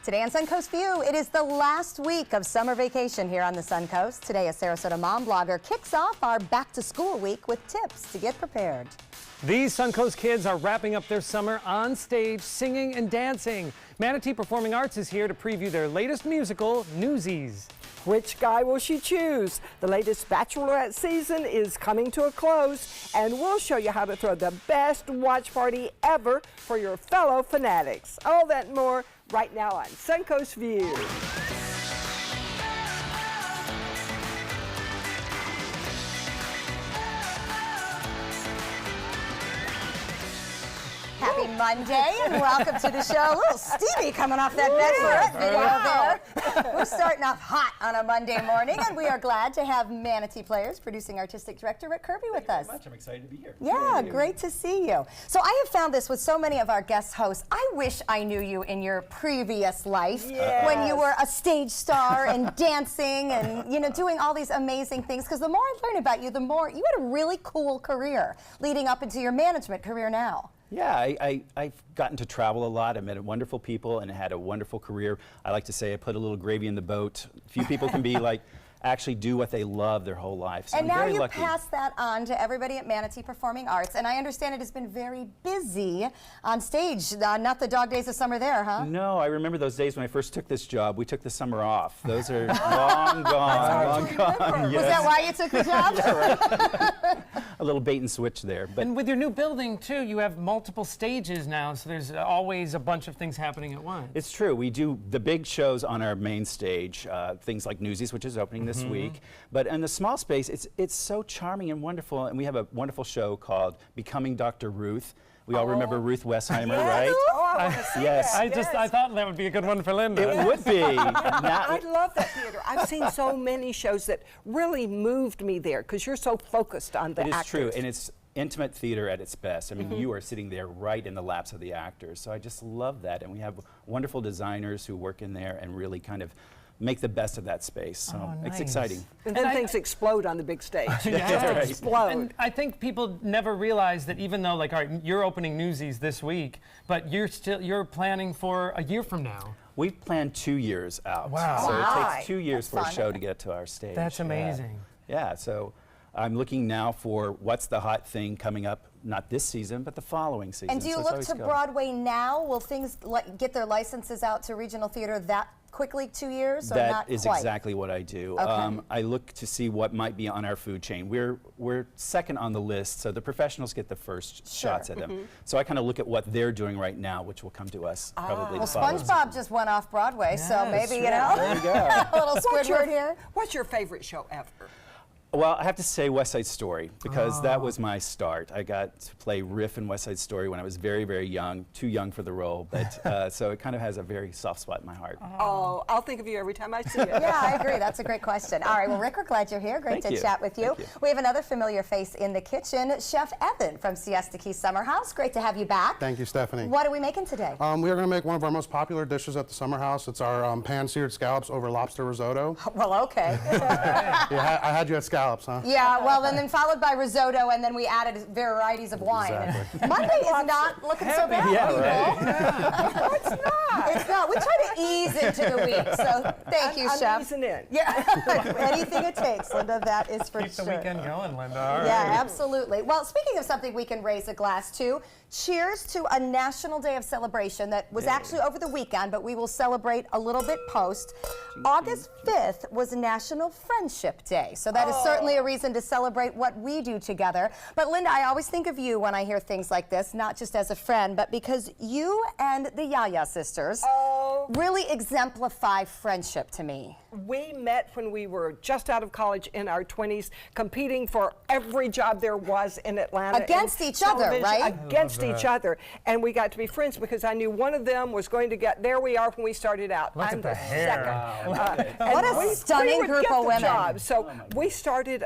Today on Suncoast View, it is the last week of summer vacation here on the Suncoast. Today, a Sarasota mom blogger kicks off our back-to-school week with tips to get prepared. These Suncoast kids are wrapping up their summer on stage, singing and dancing. Manatee Performing Arts is here to preview their latest musical, Newsies. Which guy will she choose? The latest Bachelorette season is coming to a close, and we'll show you how to throw the best watch party ever for your fellow fanatics. All that and more right now on Suncoast View. Happy Monday and welcome to the show. A little steamy coming off that Bachelorette video there. We're starting off hot on a Monday morning, and we are glad to have Manatee Players producing artistic director Rick Kirby with us. Thank you very much. I'm excited to be here. Yeah, great to see you. So I have found this with so many of our guest hosts. I wish I knew you in your previous life when you were a stage star and dancing and doing all these amazing things. Because the more I learn about you, the more you had a really cool career leading up into your management career now. Yeah, I've gotten to travel a lot. I met wonderful people and had a wonderful career. I like to say I put a little gravy in the boat. Few people can be like, actually do what they love their whole life. So and I'm now very you lucky. pass that on to everybody at Manatee Performing Arts, and I understand it has been very busy on stage. Not the dog days of summer there, huh? No, I remember those days when I first took this job. We took the summer off. Those are long gone, long gone. Yes. Was that why you took the job? Yeah, right. A little bait and switch there. But And with your new building, too, you have multiple stages now, so there's always a bunch of things happening at once. it's true. We do the big shows on our main stage, things like Newsies, which is opening this week. But in the small space, it's so charming and wonderful. And we have a wonderful show called Becoming Dr. Ruth. We all remember Ruth Westheimer, right? Oh, I want to see Yes. that. I thought that would be a good one for Linda. It would be. I love that theater. I've seen so many shows that really moved me there because you're so focused on the It is actors. true, and it's intimate theater at its best. I mean, you are sitting there right in the laps of the actors. So I just love that. And we have wonderful designers who work in there and really kind of make the best of that space. So it's nice. exciting. And then things explode on the big stage. Yeah. right. Explode. And I think people never realize that even though, like, all right, you're opening Newsies this week, but you're planning for a year from now. We planned 2 years out. Wow. So Wow. it takes 2 years That's for a fun. show to get to our stage. That's amazing. Yeah, so I'm looking now for what's the hot thing coming up, not this season, but the following season. And do you So it's look always to going. Broadway now? Will things get their licenses out to regional theater that quickly, 2 years, or That not is quite? exactly what I do. Okay. I look to see what might be on our food chain. We're second on the list, so the professionals get the first shots at them. So I kind of look at what they're doing right now, which will come to us probably Well, the following SpongeBob just went off Broadway, so Yes, maybe, There you go. a little Squidward here. What's your favorite show ever? Well, I have to say West Side Story, because that was my start. I got to play Riff in West Side Story when I was very, very young, too young for the role, but so it kind of has a very soft spot in my heart. Oh, I'll think of you every time I see it. Yeah, I agree. That's a great question. All right, well, Rick, we're glad you're here. Great Thank to you. chat with you. Thank you. We have another familiar face in the kitchen, Chef Evan from Siesta Key Summer House. Great to have you back. Thank you, Stephanie. What are we making today? We are going to make one of our most popular dishes at the Summer House. It's our pan-seared scallops over lobster risotto. Well, okay. Yeah, I had you at scallops, huh? Yeah, well, and then followed by risotto, and then we added varieties of wine. Exactly. Monday is not looking so bad, Yeah, people. right. It's not. It's not. We try to ease into the week, so thank you, I'm Chef. easing in. Yeah, anything it takes, Linda, that is for Keep sure. the weekend going, Linda. All Yeah, right. absolutely. Well, speaking of something we can raise a glass to, cheers to a National Day of Celebration that was actually over the weekend, but we will celebrate a little bit post. August 5th was National Friendship Day, so that is certainly a reason to celebrate what we do together. But Linda, I always think of you when I hear things like this, not just as a friend, but because you and the Yaya sisters really exemplify friendship to me. We met when we were just out of college in our 20s, competing for every job there was in Atlanta. Against in each other, television, right? Against each other. And we got to be friends because I knew one of them was going to get, there we are when we started out. Look I'm at the the hair. second. What And a stunning would group get of the women. job. So we started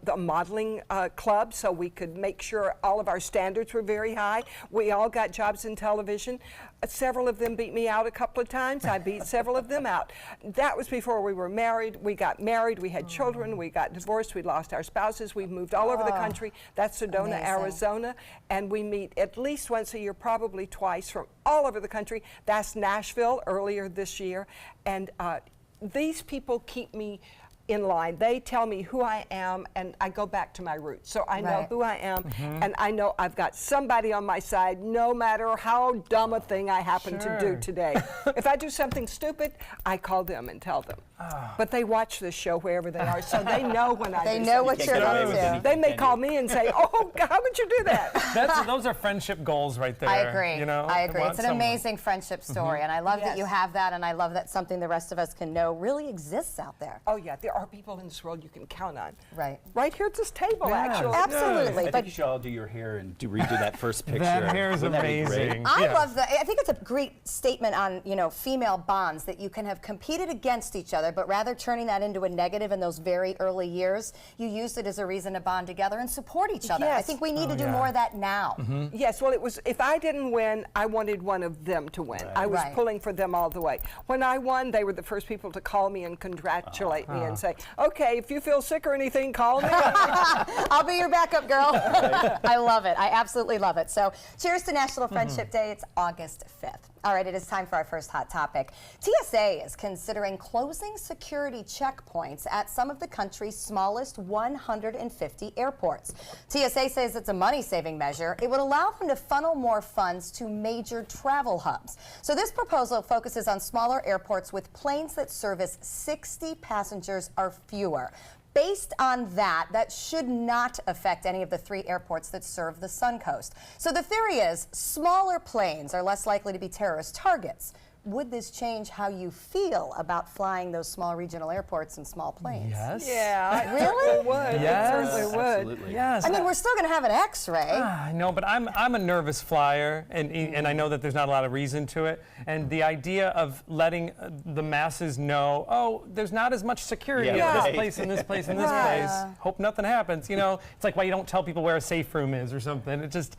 the modeling club so we could make sure all of our standards were very high. We all got jobs in television. Several of them beat me out a couple of times. I beat several of them out. That was before before we were married. We got married, we had children, we got divorced, we lost our spouses, we've moved all over the country. That's Sedona, Amazing. Arizona, and we meet at least once a year, probably twice, from all over the country. That's Nashville earlier this year, and these people keep me in line. They tell me who I am, and I go back to my roots. So I know who I am, and I know I've got somebody on my side, no matter how dumb a thing I happen to do today. If I do something stupid, I call them and tell them. But they watch this show wherever they are, so they know when I They do know something. what You you're can't get away up with to. anything, They may can call you? me and say, "Oh, how would you do that?" Those are friendship goals right there. I agree. You know, I agree. want It's an someone. amazing friendship story, and I love that you Yes. have that, and I love that something the rest of us can know really exists out there. Oh yeah, there are people in this world you can count on. Right. Right here at this table, Yeah. actually. Absolutely. I But think you should all do your hair and redo that first picture. That hair is Wouldn't that be great? amazing. I Yeah. love that. I think it's a great statement on, female bonds, that you can have competed against each other, but rather turning that into a negative in those very early years, you used it as a reason to bond together and support each other. I Yes. think we need to do yeah. more of that now. Yes, well, it was, if I didn't win, I wanted one of them to win. I was Right. pulling for them all the way. When I won, they were the first people to call me and congratulate me and say, "Okay, if you feel sick or anything, call me." I'll be your backup girl. I love it. I absolutely love it. So cheers to National Friendship Day. It's August 5th. All right, it is time for our first hot topic. TSA is considering closing security checkpoints at some of the country's smallest 150 airports. TSA says it's a money-saving measure. It would allow them to funnel more funds to major travel hubs. So this proposal focuses on smaller airports with planes that service 60 passengers or fewer. Based on that, that should not affect any of the 3 airports that serve the Suncoast. So the theory is smaller planes are less likely to be terrorist targets. Would this change how you feel about flying those small regional airports and small planes? Yes. Yeah, Really? it would. Yes. It certainly would. Absolutely. Yes. I mean, we're still going to have an X-ray. I know, but I'm a nervous flyer, and I know that there's not a lot of reason to it. And the idea of letting the masses know, oh, there's not as much security Yeah, at right. this place and this place and this Right. place. Hope nothing happens. It's like why you don't tell people where a safe room is or something. It just,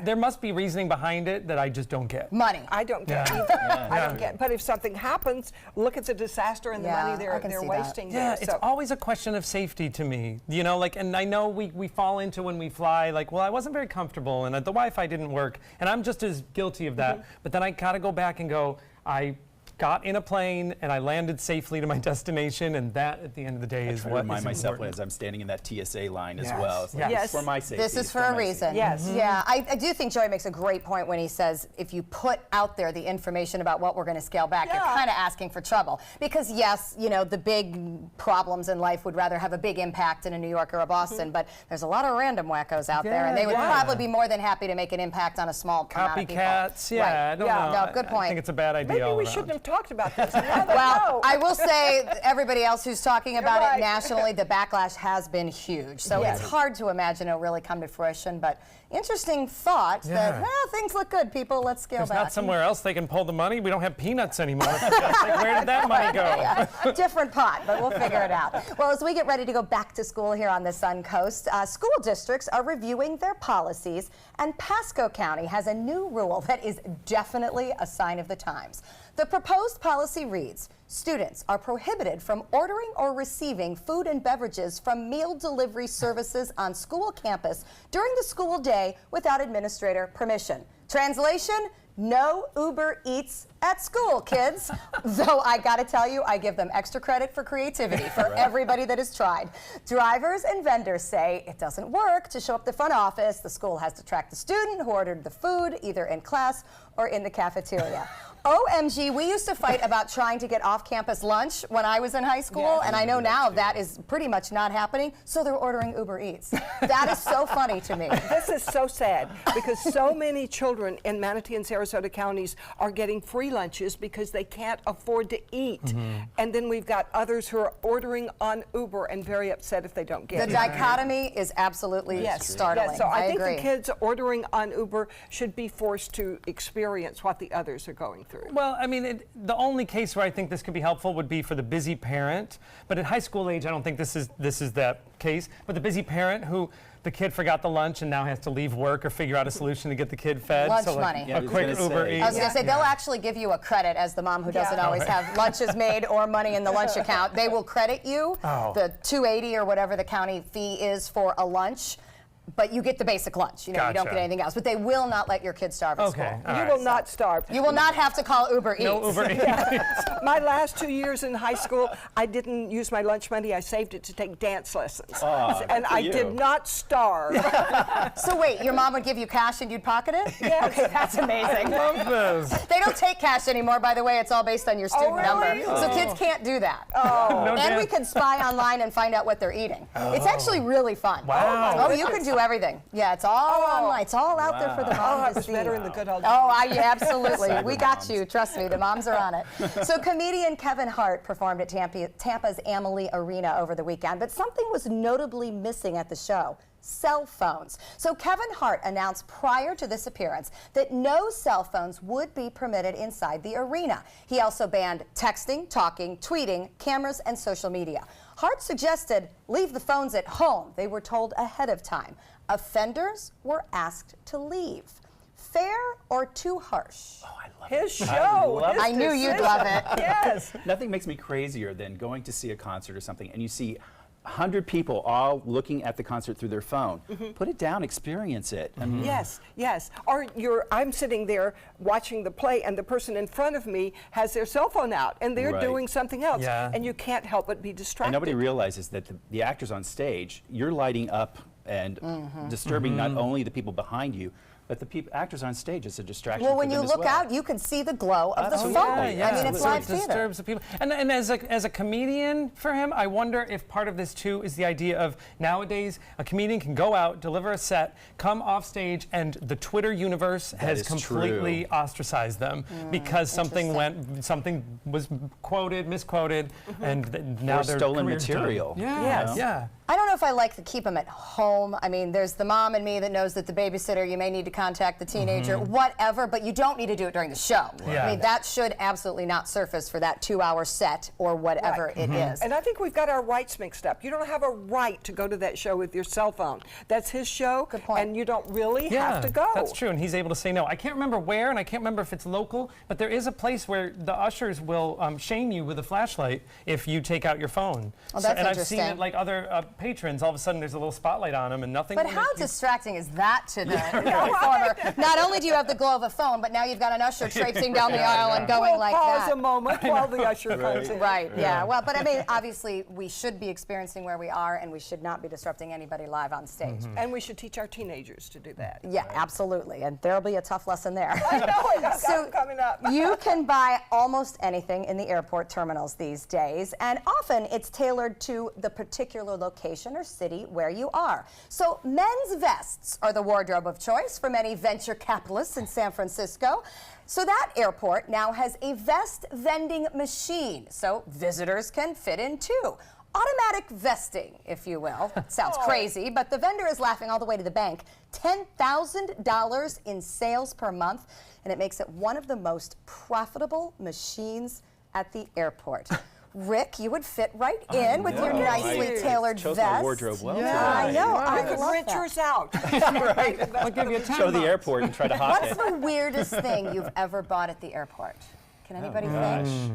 there must be reasoning behind it that I just don't get. Money. I don't get Yeah. either. I don't get. But if something happens, look at the disaster and the Yeah, money I they're can see that. wasting Yeah, there. it's always a question of safety to me. And I know we fall into when we fly, like, well, I wasn't very comfortable and the Wi-Fi didn't work, and I'm just as guilty of that. But then I gotta go back and go, I got in a plane and I landed safely to my destination, and that at the end of the day I is try to what remind is myself important. as I'm standing in that TSA line as Yes. well. It's like, Yes. it's for my safety. This is it's for my a reason. safety. Yes. Yeah, I do think Joey makes a great point when he says if you put out there the information about what we're going to scale back, you're Yeah. kind of asking for trouble. Because yes, the big problems in life would rather have a big impact in a New York or a Boston, but there's a lot of random wackos out there, and they would Yeah. probably be more than happy to make an impact on a small amount of people. Copycats, yeah, Right. I don't Yeah. know. No, good I point. think it's a bad idea Maybe all we around. shouldn't have talked about this. Now they Well, know. I will say, everybody else who's talking about You're it right. nationally, the backlash has been huge. So Yes. it's hard to imagine it'll really come to fruition. But interesting thought that, Yeah. well, things look good, people. Let's scale There's back. not somewhere else they can pull the money. We don't have peanuts anymore. Like, where did that money go? Different pot, but we'll figure it out. Well, as we get ready to go back to school here on the Suncoast, school districts are reviewing their policies, and Pasco County has a new rule that is definitely a sign of the times. The proposed policy reads, students are prohibited from ordering or receiving food and beverages from meal delivery services on school campus during the school day without administrator permission. Translation, no Uber Eats at school, kids. Though I gotta tell you, I give them extra credit for creativity for everybody that has tried. Drivers and vendors say it doesn't work to show up the front office. The school has to track the student who ordered the food either in class or in the cafeteria. OMG, we used to fight about trying to get off-campus lunch when I was in high school, and I know now that is pretty much not happening, so they're ordering Uber Eats. That is so funny to me. This is so sad because so many children in Manatee and Sarasota counties are getting free lunches because they can't afford to eat. And then we've got others who are ordering on Uber and very upset if they don't The get it. dichotomy is absolutely startling. Yes, so I think agree. the kids ordering on Uber should be forced to experience what the others are going through. Well, I mean, the only case where I think this could be helpful would be for the busy parent. But at high school age, I don't think this is that case. But the busy parent who the kid forgot the lunch and now has to leave work or figure out a solution to get the kid fed. Lunch so, like, money. Yeah, I a was quick gonna Uber say. Eats. I was going to say, they'll actually give you a credit as the mom who doesn't always have lunches made or money in the lunch account. They will credit you the $2.80 or whatever the county fee is for a lunch. But you get the basic lunch. You know, you don't Gotcha. get anything else. But they will not let your kids starve at Okay. school. All You right. will not starve. You will not have to call Uber Eats. No Uber Eats. My last 2 years in high school, I didn't use my lunch money. I saved it to take dance lessons. And I did not starve. So wait, your mom would give you cash and you'd pocket it? Yes. Okay, that's amazing. Love this. They don't take cash anymore, by the way. It's all based on your student really? number. So kids can't do that. No And we dance. can spy online and find out what they're eating. It's actually really fun. Wow. Oh, you can do everything. Yeah, it's all online. It's all out there for the mom Oh, to it was see. better in the good old Oh, yeah, absolutely. We got moms. you. Trust me, the moms are on it. So comedian Kevin Hart performed at Tampa's Amalie Arena over the weekend, but something was notably missing at the show. Cell phones. So Kevin Hart announced prior to this appearance that no cell phones would be permitted inside the arena. He also banned texting, talking, tweeting, cameras, and social media. Hart suggested leave the phones at home. They were told ahead of time. Offenders were asked to leave. Fair or too harsh? Oh, I love His it. show. love his I knew you'd decision. love it. Yes. Nothing makes me crazier than going to see a concert or something and you see 100 people all looking at the concert through their phone. Put it down, experience it. I mean, Yes, yes. Or I'm sitting there watching the play and the person in front of me has their cell phone out and they're Right. doing something else. Yeah. And you can't help but be distracted. And nobody realizes that the actors on stage, you're lighting up and disturbing not only the people behind you, but the actors on stage. It's a distraction Well, for when them you as look well. out, you can see the glow of the phone. Absolutely. I mean, it's so live it theater. disturbs the people. And as a comedian for him, I wonder if part of this too is the idea of nowadays a comedian can go out, deliver a set, come off stage, and the Twitter universe has is completely true. ostracized them because something was quoted, misquoted, and now Or their stolen career's done. material. Yeah, Yes. yeah. I don't know if I like to keep them at home. I mean, there's the mom and me that knows that the babysitter, you may need to contact the teenager, whatever, but you don't need to do it during the show. Yeah. I mean, that should absolutely not surface for that 2-hour set or whatever it is. And I think we've got our rights mixed up. You don't have a right to go to that show with your cell phone. That's his show, Good point. and you don't really Yeah, have to go. that's true, and he's able to say no. I can't remember where, and I can't remember if it's local, but there is a place where the ushers will shame you with a flashlight if you take out your phone. Oh, that's and I've seen interesting. it like other patrons. All of a sudden, there's a little spotlight on them, and nothing. But will how make you- distracting is that to the performer? Not only do you have the glow of a phone, but now you've got an usher traipsing down the aisle and going We'll like pause that. a moment while the usher comes in. Right, yeah. Well, but I mean, obviously, we should be experiencing where we are, and we should not be disrupting anybody live on stage. And we should teach our teenagers to do that. Yeah, absolutely. And there'll be a tough lesson there. I know it. I've got So them coming up. you can buy almost anything in the airport terminals these days, and often it's tailored to the particular location or city where you are. So men's vests are the wardrobe of choice for many venture capitalists in San Francisco. So that airport now has a vest vending machine, so visitors can fit in too. Automatic vesting, if you will. Sounds crazy, but the vendor is laughing all the way to the bank. $10,000 in sales per month, and it makes it one of the most profitable machines at the airport. Rick, you would fit right in with your nicely tailored Chose vest. my wardrobe well I today. know. You I could love rent that. yours out. I'll give you 10 Show the bucks. airport and try to hop What's it. the weirdest thing you've ever bought at the airport? Can anybody think?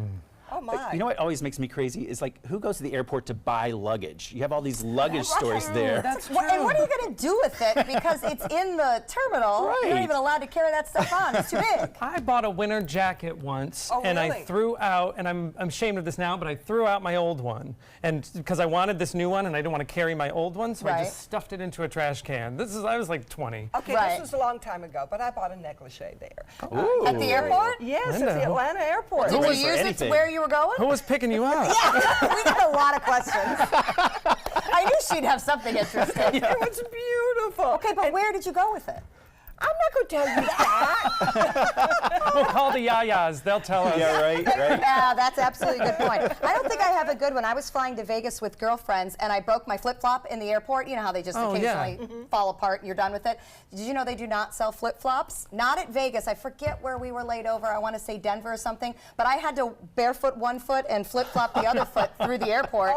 Oh, my. You know what always makes me crazy is like who goes to the airport to buy luggage? You have all these luggage stores there. That's What, and true. what are you going to do with it? Because it's in the terminal. You're not Right. even allowed to carry that stuff on. It's too big. I bought a winter jacket once, Oh, and I really? threw out, and I'm ashamed of this now, but I threw out my old one, and because I wanted this new one, and I didn't want to carry my old one, so I Right. just stuffed it into a trash can. I was like 20. Okay, Right. this was a long time ago, but I bought a negligee there. Ooh. At the airport? Yes, at Linda. the Atlanta airport. Did you ready for use it to anything. where you were going? Who was picking you up? We got a lot of questions. I knew she'd have something interesting. It was beautiful. Okay, but where did you go with it? I'm not going to tell you that. We'll call the Yayas. They'll tell us. Yeah, right. Yeah, that's absolutely a good point. I don't think I have a good one. I was flying to Vegas with girlfriends, and I broke my flip-flop in the airport. You know how they just occasionally fall apart and you're done with it? Did you know they do not sell flip-flops? Not at Vegas. I forget where we were laid over. I want to say Denver or something. But I had to barefoot one foot and flip-flop the other foot through the airport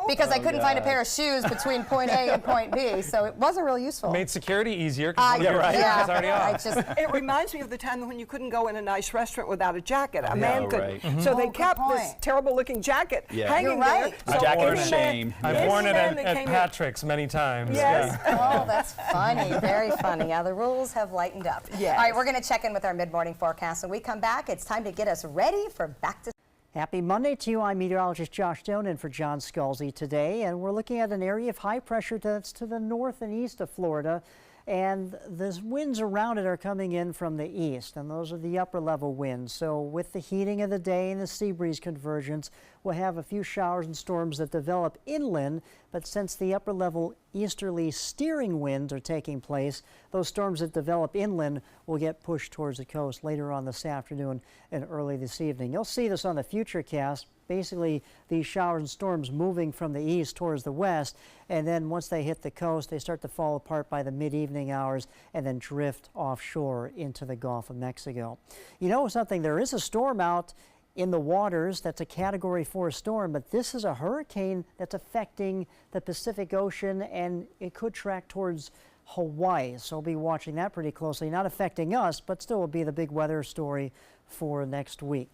because I couldn't find a pair of shoes between point A and point B. So it wasn't real useful. Made security easier because your right. was already off. It reminds me of the time when you couldn't go in a nice restaurant without a jacket. A man couldn't. right. So they good kept this point. terrible-looking jacket hanging You're right. there. A jacket any of man- shame. I've worn it any man that at came in- Patrick's many times. Yes. Oh, that's funny. Very funny. Yeah, the rules have lightened up. Yes. All right, we're going to check in with our mid-morning forecast. When we come back, it's time to get us ready for back to Happy Monday to you. I'm meteorologist Josh Stone in for John Scalzi today, and we're looking at an area of high pressure that's to the north and east of Florida. And the winds around it are coming in from the east, and those are the upper level winds. So with the heating of the day and the sea breeze convergence, we'll have a few showers and storms that develop inland, but since the upper level easterly steering winds are taking place, those storms that develop inland will get pushed towards the coast later on this afternoon and early this evening. You'll see this on the Futurecast. Basically, these showers and storms moving from the east towards the west, and then once they hit the coast, they start to fall apart by the mid-evening hours and then drift offshore into the Gulf of Mexico. You know something? There is a storm out in the waters that's a Category 4 storm, but this is a hurricane that's affecting the Pacific Ocean, and it could track towards Hawaii. So we'll be watching that pretty closely. Not affecting us, but still will be the big weather story for next week.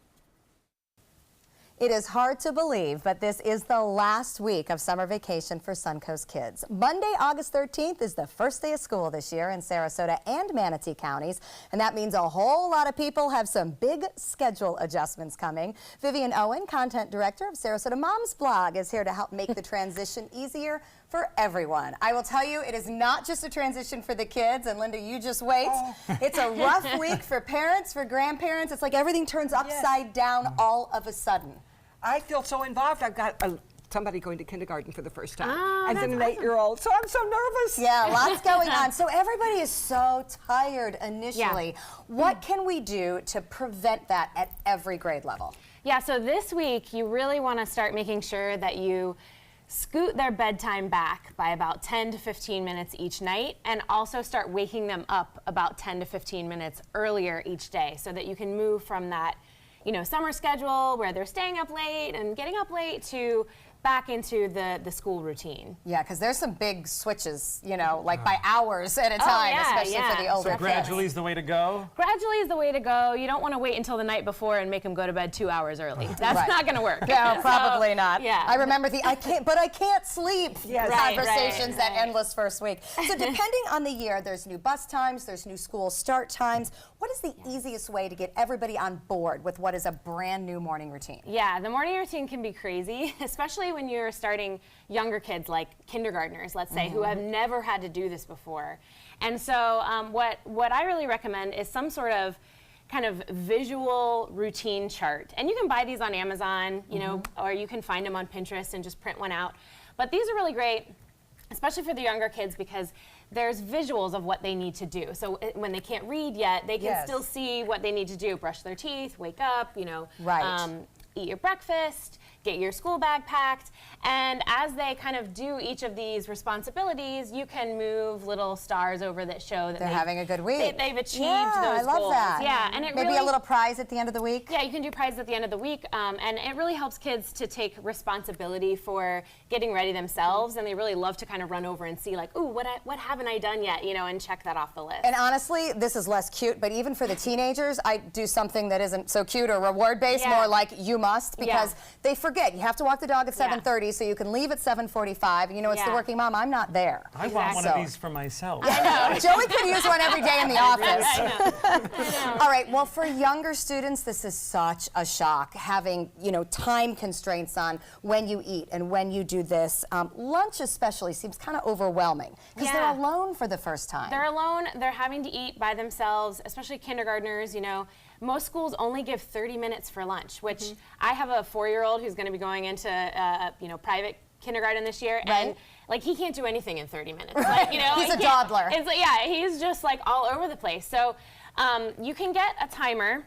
It is hard to believe, but this is the last week of summer vacation for Suncoast kids. Monday, August 13th is the first day of school this year in Sarasota and Manatee counties, and that means a whole lot of people have some big schedule adjustments coming. Vivian Owen, content director of Sarasota Moms Blog, is here to help make the transition easier for everyone. I will tell you, it is not just a transition for the kids, and Linda, you just wait. It's a rough week for parents, for grandparents. It's like everything turns upside down all of a sudden. I feel so involved. I've got somebody going to kindergarten for the first time, and then an that's 8-year-old. So I'm so nervous. Yeah, lots going on. So everybody is so tired initially. Yeah. What can we do to prevent that at every grade level? Yeah, so this week you really want to start making sure that you scoot their bedtime back by about 10 to 15 minutes each night, and also start waking them up about 10 to 15 minutes earlier each day so that you can move from that summer schedule where they're staying up late and getting up late to back into the school routine. Yeah, because there's some big switches, like by hours at a time, especially for the older kids. So gradually is the way to go? Gradually is the way to go. You don't want to wait until the night before and make them go to bed 2 hours early. That's not going to work. No, probably not. Yeah. I remember the I can't sleep conversations that endless first week. So depending on the year, there's new bus times, there's new school start times. What is the easiest way to get everybody on board with what is a brand new morning routine? Yeah, the morning routine can be crazy, especially when you're starting younger kids like kindergartners, let's say, who have never had to do this before. And so what I really recommend is some sort of kind of visual routine chart. And you can buy these on Amazon, or you can find them on Pinterest and just print one out. But these are really great, especially for the younger kids, because there's visuals of what they need to do. So when they can't read yet, they can still see what they need to do. Brush their teeth, wake up, eat your breakfast, get your school bag packed, and as they kind of do each of these responsibilities, you can move little stars over that show that they're having a good week. They've achieved those goals. I love that. Yeah, and it maybe really, a little prize at the end of the week. Yeah, you can do prizes at the end of the week, and it really helps kids to take responsibility for getting ready themselves, and they really love to kind of run over and see like, ooh, what haven't I done yet, and check that off the list. And honestly, this is less cute, but even for the teenagers, I do something that isn't so cute or reward-based, more like you must, because they forget. You have to walk the dog at 7:30, so you can leave at 7:45. It's the working mom. I'm not there. I want one of these for myself. I know. Joey could use one every day in the office. I know. All right. Well, for younger students, this is such a shock, having time constraints on when you eat and when you do this. Lunch especially seems kind of overwhelming because they're alone for the first time. They're alone. They're having to eat by themselves, especially kindergartners. Most schools only give 30 minutes for lunch, which I have a 4-year-old who's going to be going into private kindergarten this year, and like he can't do anything in 30 minutes. Like, you know, He's a toddler. It's like, yeah, he's just like all over the place. So you can get a timer,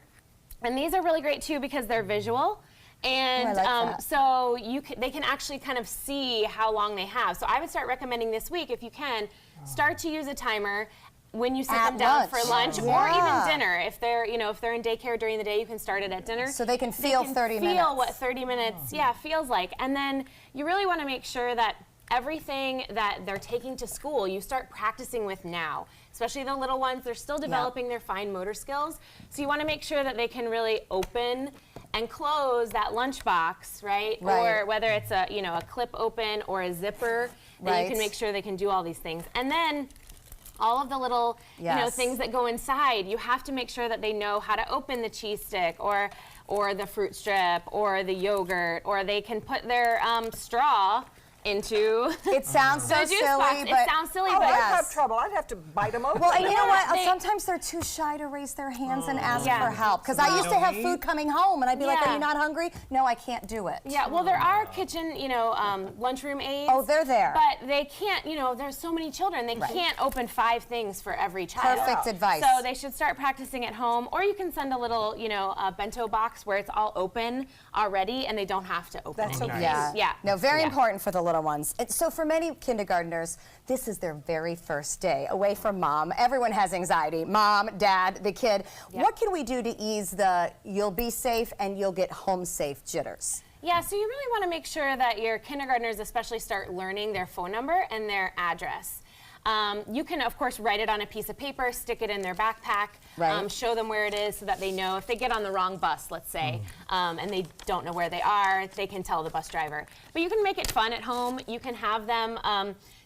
and these are really great too because they're visual. And I like that. so they can actually kind of see how long they have. So I would start recommending this week, if you can, start to use a timer when you sit At them down lunch. for lunch or Yeah. even dinner. If they're in daycare during the day, you can start it at dinner. So they can feel 30 minutes. Feel what 30 minutes, feels like. And then you really want to make sure that everything that they're taking to school, you start practicing with now. Especially the little ones, they're still developing their fine motor skills. So you want to make sure that they can really open and close that lunchbox, right? Right. Or whether it's a clip open or a zipper, that you can make sure they can do all these things. And then all of the little things that go inside, you have to make sure that they know how to open the cheese stick or the fruit strip or the yogurt, or they can put their straw into It sounds so the juice silly, box. but It sounds silly, Oh, but I'd have trouble. I'd have to bite them open. well, and you know what? they- Sometimes they're too shy to raise their hands and ask Yeah. for help. Because I used to have food coming home, and I'd be like, "Are you not hungry?" "No, I can't do it." yeah, well, there are kitchen, lunchroom aids. Oh, they're there. But they can't, there's so many children, they can't open 5 things for every child. Perfect advice. So they should start practicing at home, or you can send a little, a bento box where it's all open already and they don't have to open That's it. so cute. Yeah. Yeah. No, very Yeah. important for the little ones. So for many kindergartners, this is their very first day away from mom. Everyone has anxiety. Mom, dad, the kid. Yeah. What can we do to ease the you'll be safe and you'll get home safe jitters? Yeah, so you really want to make sure that your kindergartners especially start learning their phone number and their address. You can, of course, write it on a piece of paper, stick it in their backpack, Right. show them where it is so that they know. If they get on the wrong bus, let's say, and they don't know where they are, they can tell the bus driver. But you can make it fun at home. You can have them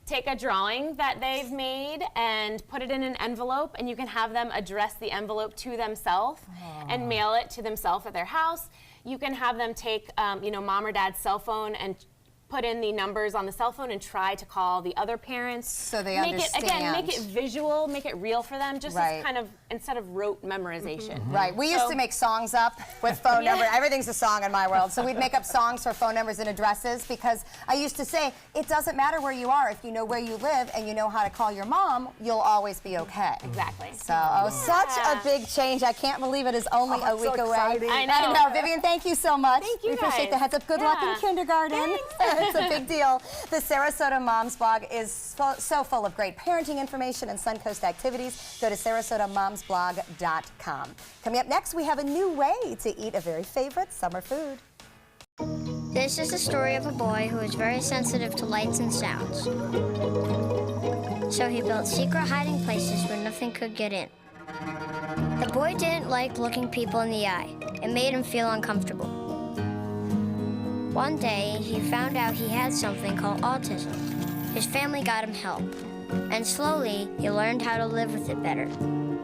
take a drawing that they've made and put it in an envelope, and you can have them address the envelope to themselves and mail it to themselves at their house. You can have them take, mom or dad's cell phone and put in the numbers on the cell phone and try to call the other parents. So they make understand. it, again, make it visual, make it real for them, just Right. as kind of, instead of rote memorization. Right. We used to make songs up with phone numbers. Everything's a song in my world. So we'd make up songs for phone numbers and addresses, because I used to say, it doesn't matter where you are. If you know where you live and you know how to call your mom, you'll always be okay. Exactly. So, such a big change. I can't believe it is only a it's week so away. exciting. I know. Vivian, thank you so much. Thank you, We appreciate guys. the heads up. Good luck in Yeah. kindergarten. It's a big deal. The Sarasota Moms blog is so full of great parenting information and Suncoast activities. Go to SarasotaMomsblog.com. Coming up next, we have a new way to eat a very favorite summer food. This is the story of a boy who is very sensitive to lights and sounds. So he built secret hiding places where nothing could get in. The boy didn't like looking people in the eye. It made him feel uncomfortable. One day, he found out he had something called autism. His family got him help, and slowly, he learned how to live with it better.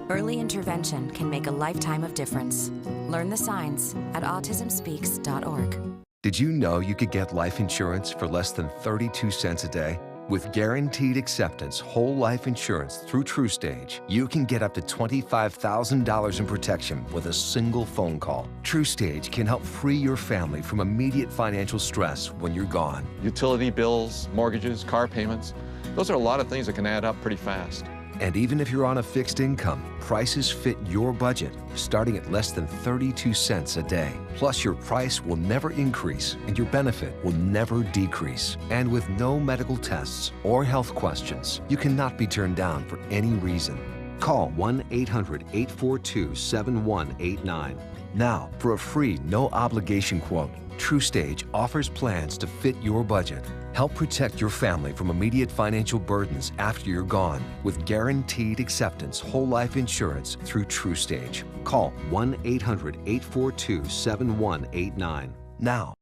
Early intervention can make a lifetime of difference. Learn the signs at autismspeaks.org. Did you know you could get life insurance for less than 32 cents a day? With guaranteed acceptance whole life insurance through TrueStage, you can get up to $25,000 in protection with a single phone call. TrueStage can help free your family from immediate financial stress when you're gone. Utility bills, mortgages, car payments, those are a lot of things that can add up pretty fast. And even if you're on a fixed income, prices fit your budget, starting at less than 32 cents a day. Plus, your price will never increase and your benefit will never decrease. And with no medical tests or health questions, you cannot be turned down for any reason. Call 1-800-842-7189. Now, for a free, no-obligation quote, TrueStage offers plans to fit your budget. Help protect your family from immediate financial burdens after you're gone with guaranteed acceptance whole life insurance through TrueStage. Call 1-800-842-7189 now.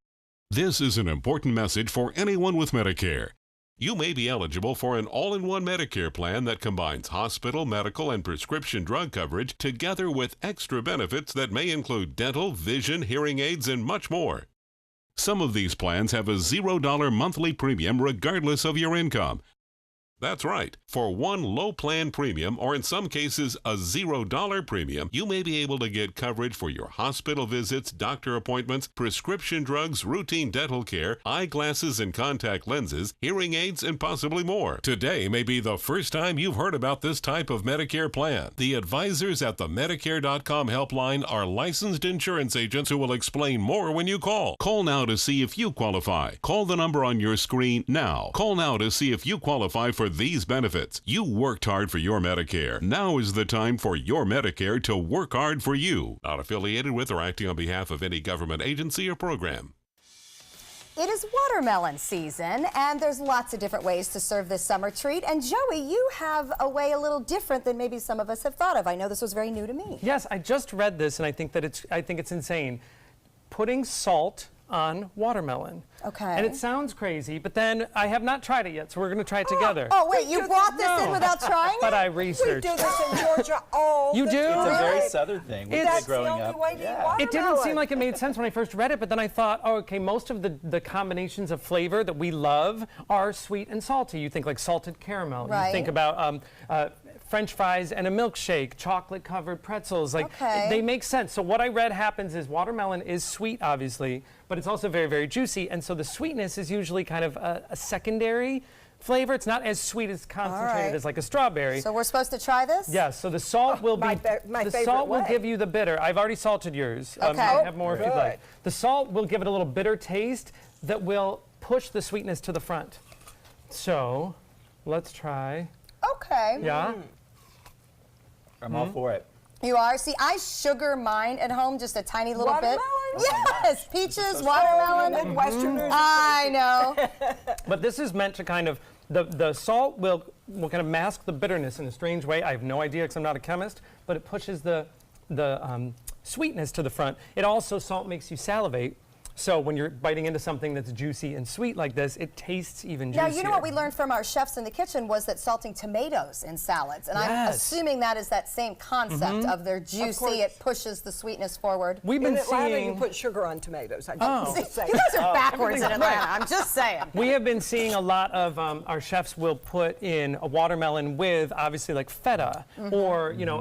This is an important message for anyone with Medicare. You may be eligible for an all-in-one Medicare plan that combines hospital, medical, and prescription drug coverage together with extra benefits that may include dental, vision, hearing aids, and much more. Some of these plans have a $0 monthly premium regardless of your income. That's right. For one low plan premium, or in some cases a $0 premium, you may be able to get coverage for your hospital visits, doctor appointments, prescription drugs, routine dental care, eyeglasses and contact lenses, hearing aids, and possibly more. Today may be the first time you've heard about this type of Medicare plan. The advisors at the Medicare.com helpline are licensed insurance agents who will explain more when you call. Call now to see if you qualify. Call the number on your screen now. Call now to see if you qualify for these benefits. You worked hard for your Medicare. Now is the time for your Medicare to work hard for you. Not affiliated with or acting on behalf of any government agency or program. It is watermelon season, and there's lots of different ways to serve this summer treat. And Joey, you have a way a little different than maybe some of us have thought of. I know this was very new to me. Yes, I just read this, and I think it's insane. Putting salt on watermelon. Okay. And it sounds crazy, but then I have not tried it yet, so we're going to try it together. Oh, wait, you brought this in without trying it? But I We researched. do this in Georgia all You the do? time. It's a Really? very southern thing. We did That's it growing the only up. way to eat Yeah. watermelon. It didn't seem like it made sense when I first read it, but then I thought, oh, okay, most of the combinations of flavor that we love are sweet and salty. You think like salted caramel. Right. You think about French fries and a milkshake, chocolate-covered pretzels. Like, Okay. they make sense. So what I read happens is watermelon is sweet, obviously, but it's also very, very juicy. And so the sweetness is usually kind of a secondary flavor. It's not as sweet as concentrated right. as like a strawberry. So we're supposed to try this? Yes, so the salt will my be, my the favorite salt will way. give you the bitter. I've already salted yours. Okay. I have more if you'd Good. like. The salt will give it a little bitter taste that will push the sweetness to the front. So, let's try. Okay. Yeah? I'm all for it. You are? See, I sugar mine at home just a tiny little Watermelon? bit. Yes, peaches, watermelon. Midwesterners. I know. But this is meant to kind of, the salt will kind of mask the bitterness in a strange way. I have no idea because I'm not a chemist, but it pushes the sweetness to the front. It also, salt makes you salivate. So when you're biting into something that's juicy and sweet like this, it tastes even juicier. Now, you know what we learned from our chefs in the kitchen was that salting tomatoes in salads. And I'm Yes. assuming that is that same concept of they're juicy, it pushes the sweetness forward. We've In been Atlanta, you seeing... put sugar on tomatoes. I Oh. just say. You guys are backwards in everything's Atlanta, I'm just saying. We have been seeing a lot of our chefs will put in a watermelon with obviously like feta or you know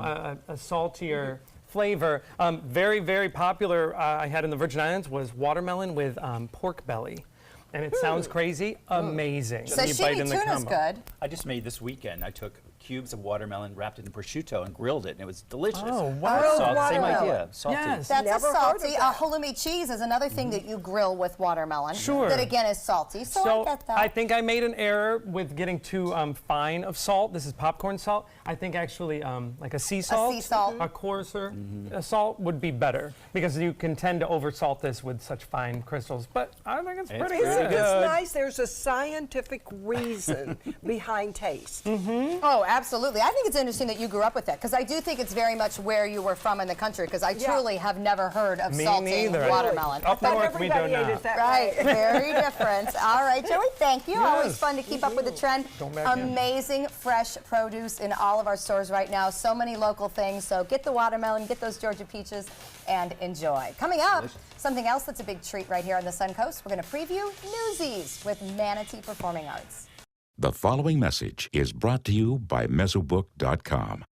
a saltier flavor. Very, very popular I had in the Virgin Islands was watermelon with pork belly. And it sounds crazy, amazing. You bite Sashimi in the tuna's combo. good. I just made this weekend. I took cubes of watermelon, wrapped it in prosciutto, and grilled it, and it was delicious. Oh, wow. Grilled Same watermelon. idea. Salty. Yes. That's Never a heard of salty. that. Halloumi cheese is another thing that you grill with watermelon. Sure. That again is salty. So I get that. I think I made an error with getting too fine of salt. This is popcorn salt. I think actually like a sea salt, sea salt. a coarser salt would be better because you can tend to oversalt this with such fine crystals. But I think it's pretty pretty good. Isn't this nice? There's a scientific reason behind taste. Oh, absolutely. I think it's interesting that you grew up with that because I do think it's very much where you were from in the country because I truly have never heard of Me salting neither. watermelon. Up But north, we do everybody ate not. it that Right, way. very different. All right, Joey, thank you. Always Yes. fun to keep up with the trend. Don't back in. Amazing fresh produce in all of our stores right now. So many local things. So get the watermelon, get those Georgia peaches, and enjoy. Coming up, something else that's a big treat right here on the Suncoast. We're going to preview Newsies with Manatee Performing Arts. The following message is brought to you by Mesobook.com.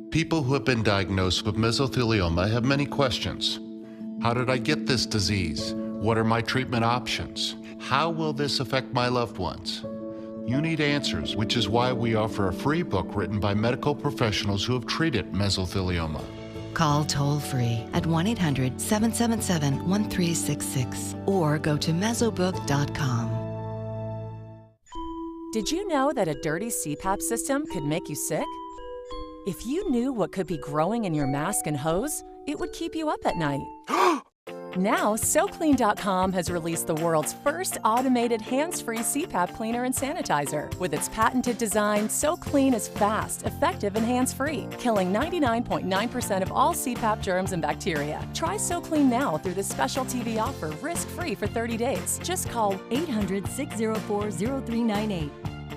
People who have been diagnosed with mesothelioma have many questions. How did I get this disease? What are my treatment options? How will this affect my loved ones? You need answers, which is why we offer a free book written by medical professionals who have treated mesothelioma. Call toll-free at 1-800-777-1366 or go to mesobook.com. Did you know that a dirty CPAP system could make you sick? If you knew what could be growing in your mask and hose, it would keep you up at night. Now, SoClean.com has released the world's first automated hands-free CPAP cleaner and sanitizer. With its patented design, SoClean is fast, effective, and hands-free, killing 99.9% of all CPAP germs and bacteria. Try SoClean now through this special TV offer, risk-free for 30 days. Just call 800-604-0398.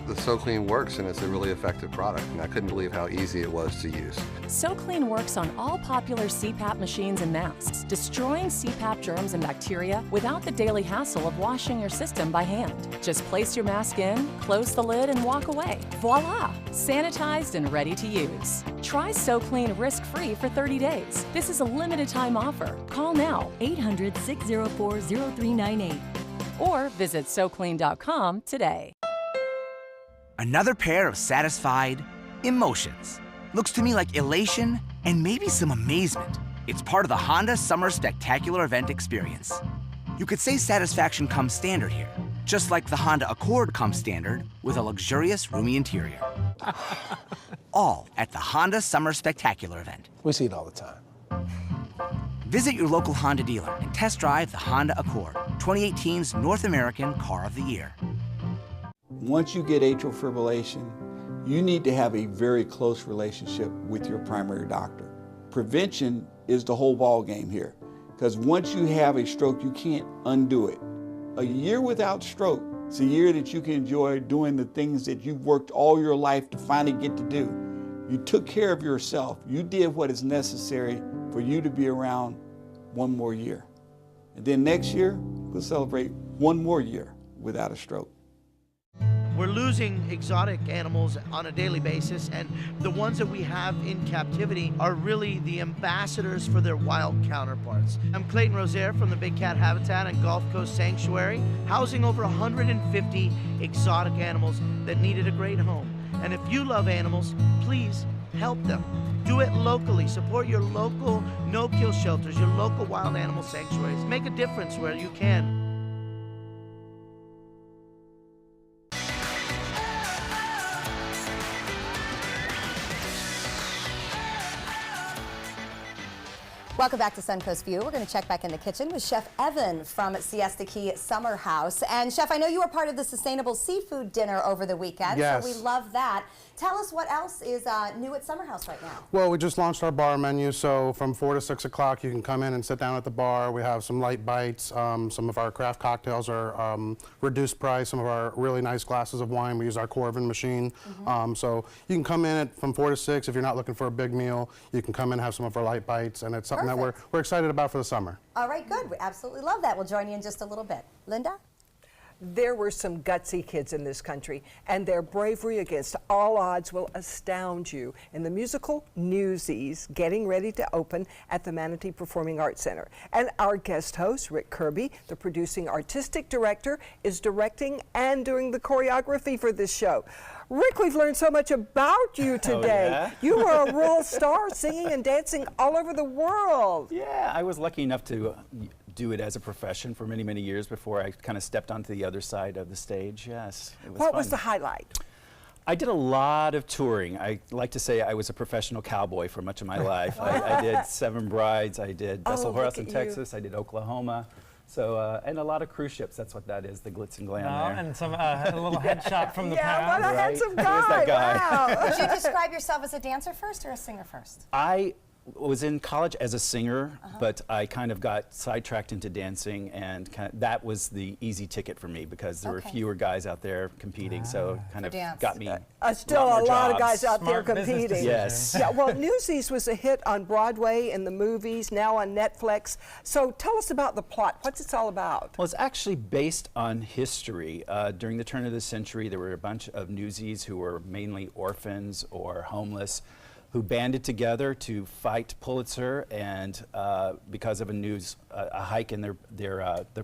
The So Clean works, and it's a really effective product, and I couldn't believe how easy it was to use. So Clean works on all popular CPAP machines and masks, destroying CPAP germs and bacteria without the daily hassle of washing your system by hand. Just place your mask in, close the lid, and walk away. Voila! Sanitized and ready to use. Try So Clean risk-free for 30 days. This is a limited time offer. Call now, 800-604-0398. or visit SoClean.com today. Another pair of satisfied emotions. Looks to me like elation and maybe some amazement. It's part of the Honda Summer Spectacular event experience. You could say satisfaction comes standard here, just like the Honda Accord comes standard with a luxurious, roomy interior. All at the Honda Summer Spectacular event. We see it all the time. Visit your local Honda dealer and test drive the Honda Accord, 2018's North American Car of the Year. Once you get atrial fibrillation, you need to have a very close relationship with your primary doctor. Prevention is the whole ball game here, because once you have a stroke, you can't undo it. A year without stroke is a year that you can enjoy doing the things that you've worked all your life to finally get to do. You took care of yourself. You did what is necessary for you to be around one more year. And then next year, we'll celebrate one more year without a stroke. We're losing exotic animals on a daily basis, and the ones that we have in captivity are really the ambassadors for their wild counterparts. I'm Clayton Rozier from the Big Cat Habitat and Gulf Coast Sanctuary, housing over 150 exotic animals that needed a great home. And if you love animals, please help them. Do it locally. Support your local no-kill shelters, your local wild animal sanctuaries. Make a difference where you can. Welcome back to Suncoast View. We're going to check back in the kitchen with Chef Evan from Siesta Key Summer House. And Chef, I know you were part of the Sustainable Seafood Dinner over the weekend, yes. So we love that. Tell us what else is new at Summer House right now. Well, we just launched our bar menu, so from 4 to 6 o'clock you can come in and sit down at the bar. We have some light bites. Some of our craft cocktails are reduced price. Some of our really nice glasses of wine. We use our Corvin machine. So you can come in from 4 to 6 if you're not looking for a big meal. You can come in and have some of our light bites, and it's something that we're excited about for the summer. All right, good. We absolutely love that. We'll join you in just a little bit. Linda? There were some gutsy kids in this country, and their bravery against all odds will astound you in the musical Newsies, getting ready to open at the Manatee Performing Arts Center. And our guest host, Rick Kirby, the producing artistic director, is directing and doing the choreography for this show. Rick, we've learned so much about you today. Oh, yeah? You were a world star singing and dancing all over the world. Yeah, I was lucky enough to do it as a profession for many, many years before I kind of stepped onto the other side of the stage. Yes, it was What fun. was the highlight? I did a lot of touring. I like to say I was a professional cowboy for much of my life. I did Seven Brides, I did Bessel House in Texas, I did Oklahoma. So, and a lot of cruise ships, that's what that is, the glitz and glam there. And some a little headshot from the past. What a handsome guy. Here's that guy. Wow. Would you describe yourself as a dancer first or a singer first? I was in college as a singer, but I kind of got sidetracked into dancing, and that was the easy ticket for me because there were fewer guys out there competing, so kind of got me Still a lot of guys out there Smart business competing. decision. Yes. Yeah, well, Newsies was a hit on Broadway and the movies, now on Netflix. So tell us about the plot. What's it all about? Well, it's actually based on history. During the turn of the century, there were a bunch of newsies who were mainly orphans or homeless who banded together to fight Pulitzer, and because of a hike in their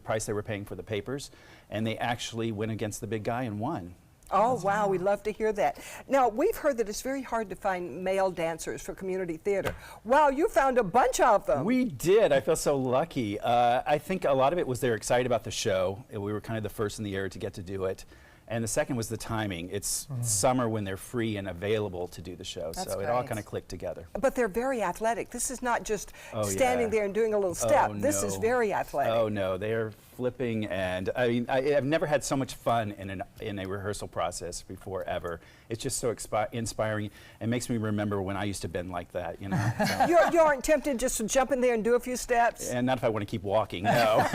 price they were paying for the papers, and they actually went against the big guy and won. Oh, wow, we love to hear that. Now, we've heard that it's very hard to find male dancers for community theater. Wow, you found a bunch of them. We did. I feel so lucky. I think a lot of it was they were excited about the show. We were kind of the first in the area to get to do it. And the second was the timing. It's summer when they're free and available to do the show. That's so it all kind of clicked together. But they're very athletic. This is not just standing there and doing a little step. This is very athletic. Oh, no. They're flipping, and I mean, I've never had so much fun in a rehearsal process before ever. It's just so inspiring. It makes me remember when I used to bend like that, you know. So. You aren't tempted just to jump in there and do a few steps? And not if I want to keep walking, no.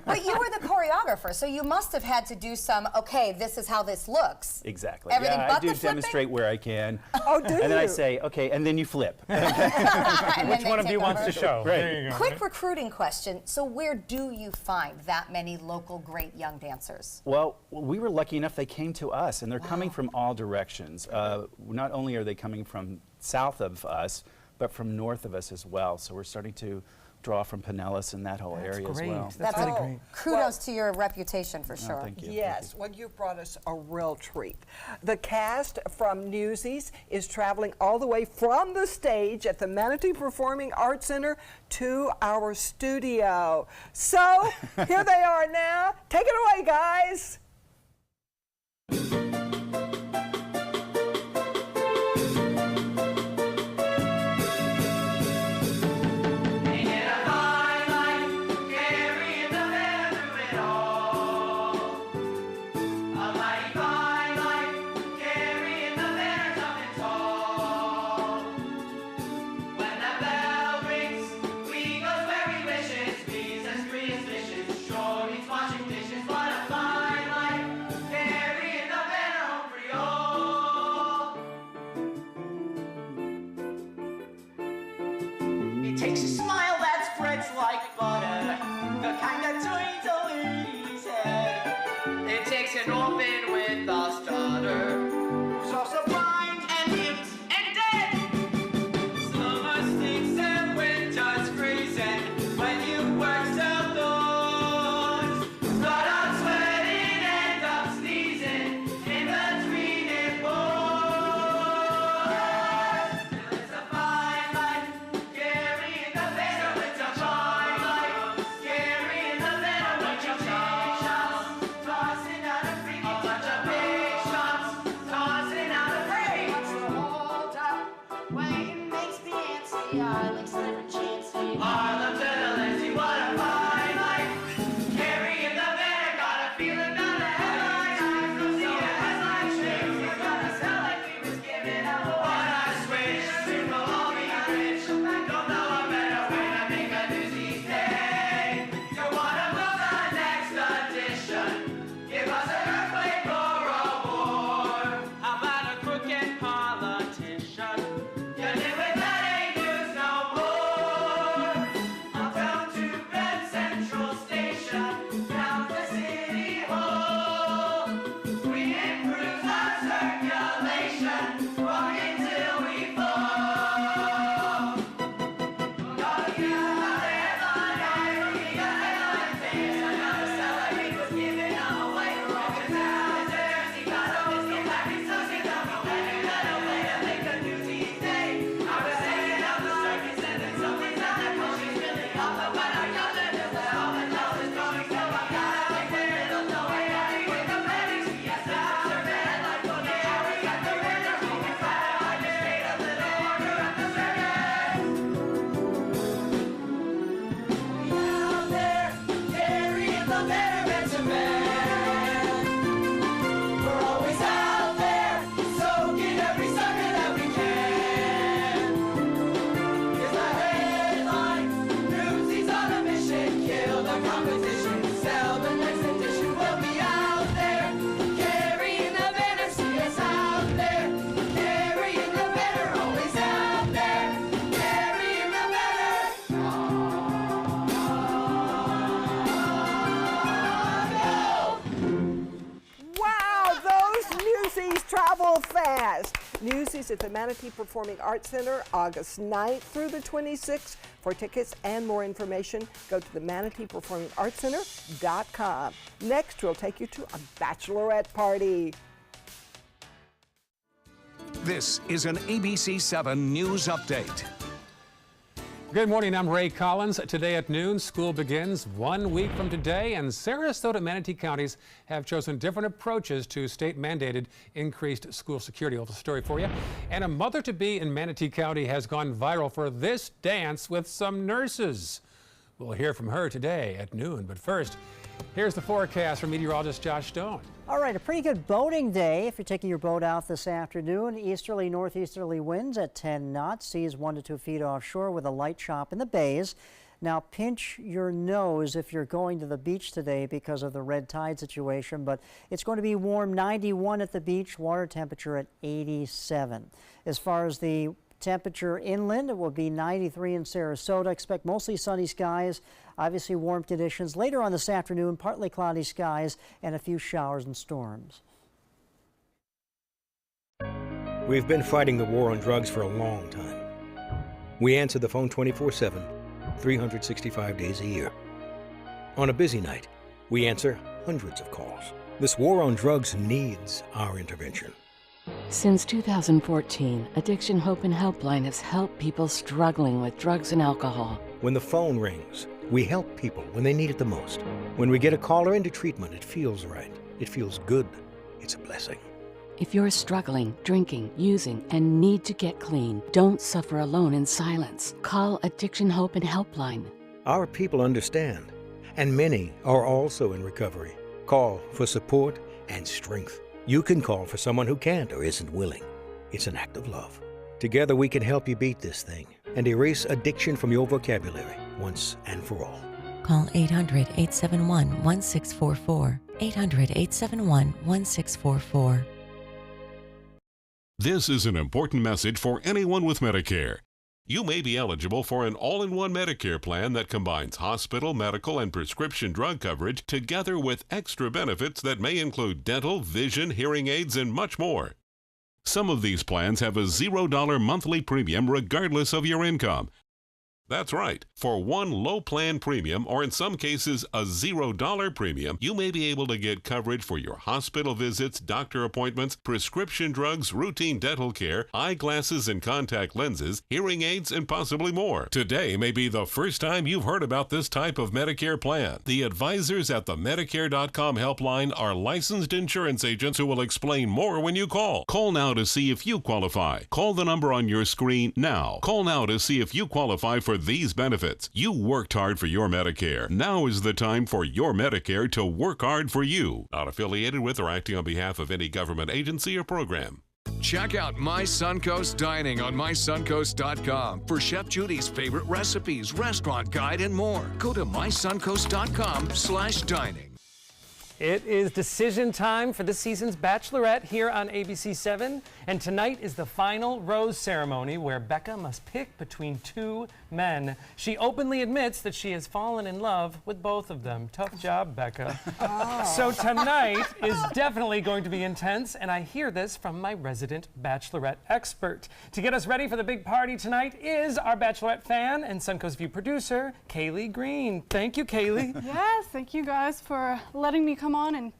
But you were the choreographer, so you must have had to do some, okay, this is how this looks. Exactly. Everything yeah, but I do the flipping? demonstrate where I can. Oh, do And then I you? say, okay, and then you flip. Which one of you wants to show? Right. There you go. Quick recruiting question. So where do you find that many local great young dancers? Well, we were lucky enough they came to us, and they're coming from all directions. Not only are they coming from south of us, but from north of us as well. So we're starting to draw from Pinellas and that whole area as well. That's really great. Kudos to your reputation for sure. Thank you. Yes, well, you've brought us a real treat. The cast from Newsies is traveling all the way from the stage at the Manatee Performing Arts Center to our studio. So, here they are now. Take it away, guys. Takes a smile that spreads like butter, the kind that turns a lady's head. It takes an orphan with a stutter, who's also blind and mute and dead. Summer stinks and winter's freezing when you work outdoors. Start out sweating, end up sneezing in between it pours. Still it's a fine life. Travel fast. Newsies at the Manatee Performing Arts Center, August 9th through the 26th. For tickets and more information, go to the ManateePerformingArtsCenter.com. Next, we'll take you to a bachelorette party. This is an ABC 7 News Update. Good morning, I'm Ray Collins. Today at noon, school begins 1 week from today, and Sarasota and Manatee counties have chosen different approaches to state-mandated increased school security. I'll have a story for you. And a mother-to-be in Manatee County has gone viral for this dance with some nurses. We'll hear from her today at noon, but first, Here's the forecast from meteorologist Josh Stone. All right, a pretty good boating day if you're taking your boat out this afternoon. Easterly, northeasterly winds at 10 knots. Seas 1 to 2 feet offshore with a light chop in the bays. Now, pinch your nose if you're going to the beach today because of the red tide situation, but it's going to be warm, 91 at the beach, water temperature at 87. As far as the temperature inland, it will be 93 in Sarasota. Expect mostly sunny skies, obviously warm conditions. Later on this afternoon, partly cloudy skies and a few showers and storms. We've been fighting the war on drugs for a long time. We answer the phone 24/7, 365 days a year. On a busy night, we answer hundreds of calls. This war on drugs needs our intervention. Since 2014, Addiction Hope and Helpline has helped people struggling with drugs and alcohol. When the phone rings, we help people when they need it the most. When we get a caller into treatment, it feels right. It feels good. It's a blessing. If you're struggling, drinking, using, and need to get clean, don't suffer alone in silence. Call Addiction Hope and Helpline. Our people understand, and many are also in recovery. Call for support and strength. You can call for someone who can't or isn't willing. It's an act of love. Together we can help you beat this thing and erase addiction from your vocabulary once and for all. Call 800-871-1644. 800-871-1644. This is an important message for anyone with Medicare. You may be eligible for an all-in-one Medicare plan that combines hospital, medical, and prescription drug coverage together with extra benefits that may include dental, vision, hearing aids, and much more. Some of these plans have a $0 monthly premium regardless of your income. That's right. For one low plan premium, or in some cases a $0 premium, you may be able to get coverage for your hospital visits, doctor appointments, prescription drugs, routine dental care, eyeglasses and contact lenses, hearing aids, and possibly more. Today may be the first time you've heard about this type of Medicare plan. The advisors at the Medicare.com helpline are licensed insurance agents who will explain more when you call. Call now to see if you qualify. Call the number on your screen now. Call now to see if you qualify for these benefits. You worked hard for your Medicare. Now is the time for your Medicare to work hard for you. Not affiliated with or acting on behalf of any government agency or program. Check out My Suncoast Dining on mysuncoast.com for Chef Judy's favorite recipes, restaurant guide, and more. Go to mysuncoast.com/dining. It is decision time for this season's Bachelorette here on ABC7, and tonight is the final rose ceremony where Becca must pick between two men. She openly admits that she has fallen in love with both of them. Tough job, Becca. So tonight is definitely going to be intense, and I hear this from my resident Bachelorette expert. To get us ready for the big party tonight is our Bachelorette fan and Suncoast View producer, Kaylee Green. Thank you, Kaylee. Yes, thank you guys for letting me come on and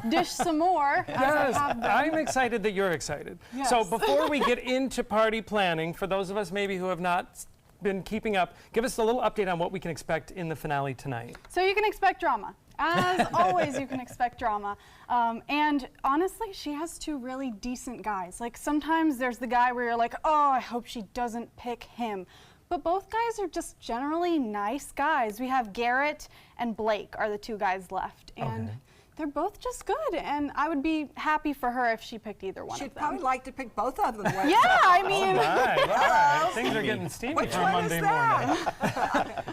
dish some more. Yes, I'm excited that you're excited. Yes. So before we get into party planning, for those of us maybe who have not been keeping up, give us a little update on what we can expect in the finale tonight. So you can expect drama. As always, you can expect drama. And honestly, she has two really decent guys. Like sometimes there's the guy where you're like, oh, I hope she doesn't pick him. But both guys are just generally nice guys. We have Garrett and Blake are the two guys left. And they're both just good, and I would be happy for her if she picked either one of them. She'd probably like to pick both of them. Yeah, I mean. All right. Things are getting steamy for Monday morning.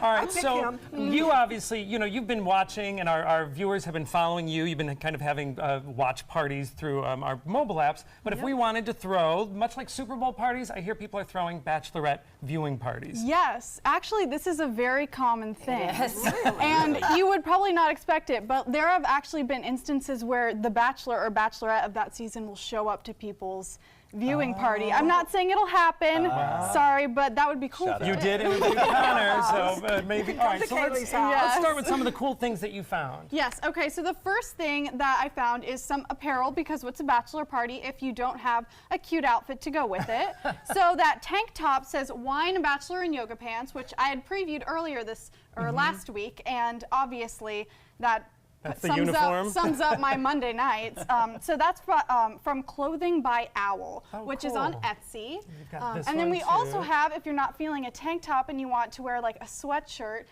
All right, so you obviously, you've been watching, and our viewers have been following you. You've been kind of having watch parties through our mobile apps. But if we wanted to throw, much like Super Bowl parties, I hear people are throwing Bachelorette viewing parties. Yes, actually, this is a very common thing. Yes. And you would probably not expect it, but there have actually been instances where the Bachelor or Bachelorette of that season will show up to people's viewing party. I'm not saying it'll happen. Sorry, but that would be cool. You did it with Connor, so maybe. All right, so let's start with some of the cool things that you found. Yes, okay, so the first thing that I found is some apparel, because what's a bachelor party if you don't have a cute outfit to go with it? So that tank top says Wine, Bachelor, and Yoga Pants, which I had previewed earlier last week, and obviously that That's the uniform? Sums up my Monday nights. So that's from Clothing by Owl, which is on Etsy. And then we also have, if you're not feeling a tank top and you want to wear like a sweatshirt,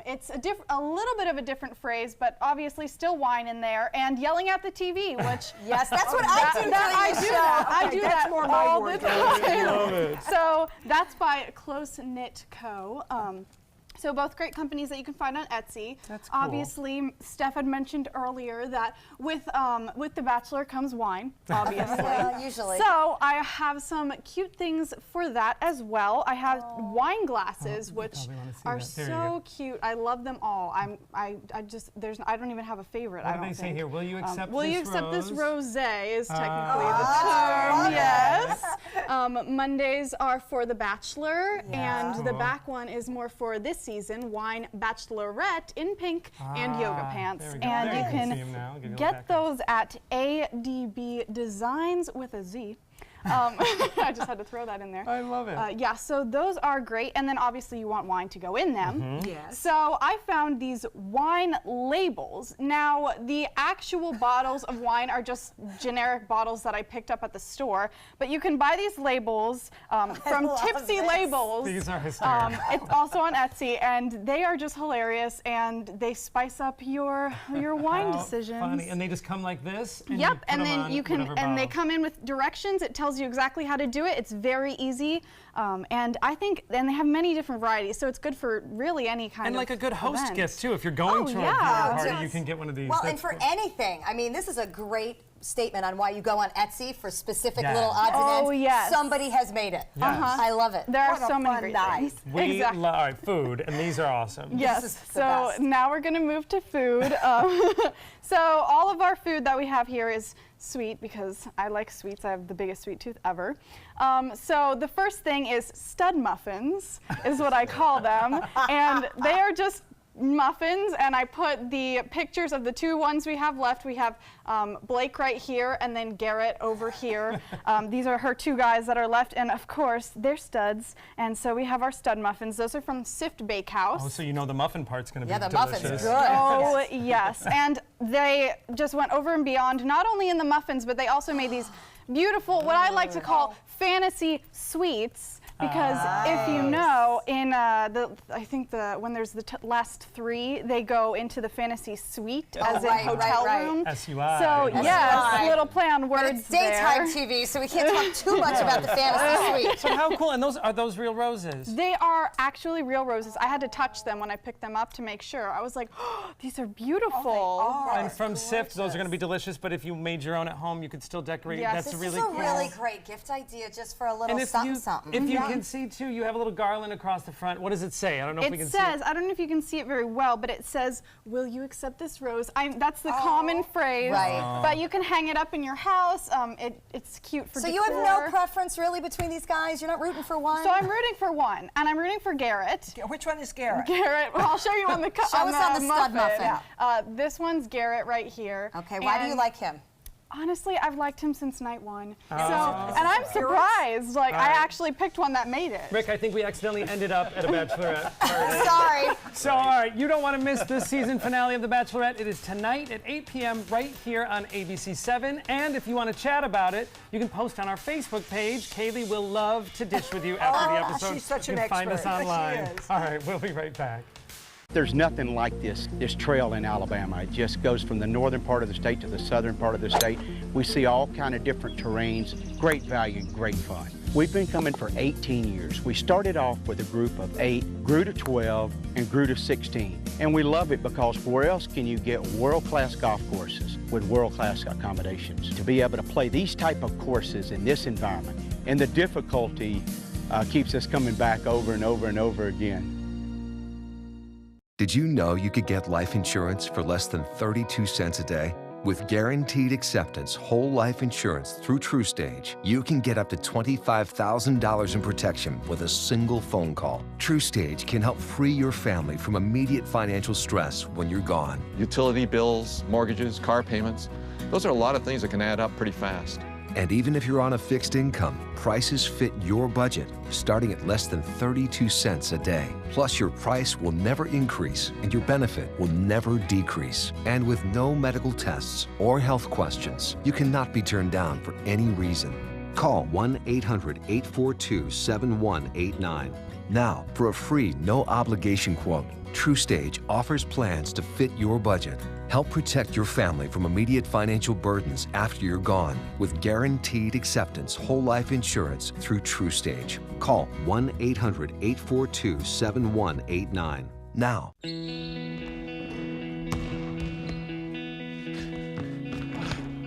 it's a little bit of a different phrase, but obviously still wine in there, and yelling at the TV, which yes, that's what I do. I do that more all my the word. time. Love it. So that's by Close Knit Co. So both great companies that you can find on Etsy. That's cool. Obviously, Steph had mentioned earlier that with The Bachelor comes wine, obviously. Yeah, usually. So I have some cute things for that as well. I have wine glasses, which are so cute. I love them all. I don't even have a favorite. What do they say here? Will you accept will this you accept rose? this rosé is technically the term. Yes. Mondays are for The Bachelor, and the back one is more for this season, Wine Bachelorette in pink and yoga pants. And you can get those at ADB Designs with a Z. I just had to throw that in there. I love it. Yeah, so those are great, and then obviously you want wine to go in them. Yes. So I found these wine labels. Now, the actual bottles of wine are just generic bottles that I picked up at the store, but you can buy these labels from Tipsy Labels. These are hysterical. It's also on Etsy, and they are just hilarious, and they spice up your wine decisions. Funny. And they just come like this? And Yep, you put and them then on you can, whatever and they bottle. come in with directions. It tells you exactly how to do it. It's very easy, and I think, and they have many different varieties, so it's good for really any kind of And like a good host event. gift too. If you're going to a party, you can get one of these. Well, That's and for cool. anything, I mean, this is a great statement on why you go on Etsy for specific Yes. little odds and ends. Oh, yes. Somebody has made it. Yes. I love it. There are What a so many fun great night. things. We Exactly. love food, and these are awesome. Yes, This is the so best. now we're gonna move to food. So all of our food that we have here is sweet because I like sweets. I have the biggest sweet tooth ever. So the first thing is stud muffins, is what I call them. And they are just muffins, and I put the pictures of the two ones we have left. We have Blake right here, and then Garrett over here. These are her two guys that are left, and of course they're studs. And so we have our stud muffins. Those are from Sift Bakehouse. Oh, so you know the muffin part's going to Yeah, be the delicious. muffin's good. Oh, yes. And they just went over and beyond, not only in the muffins, but they also made these beautiful, what I like to call fantasy sweets. Because if you know, in I think when there's the last three, they go into the fantasy suite, as in hotel room. SUI. So yes, a little play on words But it's daytime there. TV, so we can't talk too much about the fantasy suite. So how cool, and are those real roses? They are actually real roses. I had to touch them when I picked them up to make sure. I was like, oh, these are beautiful. And from Sift, those are going to be delicious, but if you made your own at home, you could still decorate. Yes, That's this really It's a cool. really great gift idea just for a little And if something, you, something. if you can see too, you have a little garland across the front. What does it say? I don't know if we It can says, see I don't know if you can see it very well, but it says, will you accept this rose? That's the common phrase. Right. But you can hang it up in your house. It's cute for So decor. you have no preference really between these guys? You're not rooting for one? So I'm rooting for one, and I'm rooting for Garrett. Which one is Garrett? Garrett, well, I'll show you on the Show us on the stud muffin. This one's Garrett right here. Okay, why do you And like him? Honestly, I've liked him since night one. And I'm surprised. Like, I actually picked one that made it. Rick, I think we accidentally ended up at a Bachelorette party. Sorry. So, all right, you don't want to miss this season finale of The Bachelorette. It is tonight at 8 p.m. right here on ABC7. And if you want to chat about it, you can post on our Facebook page. Kaylee will love to dish with you after the episode. She's such you an can find us expert. She online. is. All right, we'll be right back. There's nothing like this trail in Alabama. It just goes from the northern part of the state to the southern part of the state. We see all kind of different terrains, great value, great fun. We've been coming for 18 years. We started off with a group of 8, grew to 12, and grew to 16. And we love it because where else can you get world-class golf courses with world-class accommodations? To be able to play these type of courses in this environment, and the difficulty keeps us coming back over and over and over again. Did you know you could get life insurance for less than 32 cents a day? With guaranteed acceptance whole life insurance through TrueStage, you can get up to $25,000 in protection with a single phone call. TrueStage can help free your family from immediate financial stress when you're gone. Utility bills, mortgages, car payments, those are a lot of things that can add up pretty fast. And even if you're on a fixed income, prices fit your budget, starting at less than 32 cents a day. Plus, your price will never increase and your benefit will never decrease. And with no medical tests or health questions, you cannot be turned down for any reason. Call 1-800-842-7189. Now, for a free, no-obligation quote, TrueStage offers plans to fit your budget. Help protect your family from immediate financial burdens after you're gone with guaranteed acceptance whole life insurance through TrueStage. Call 1-800-842-7189 now.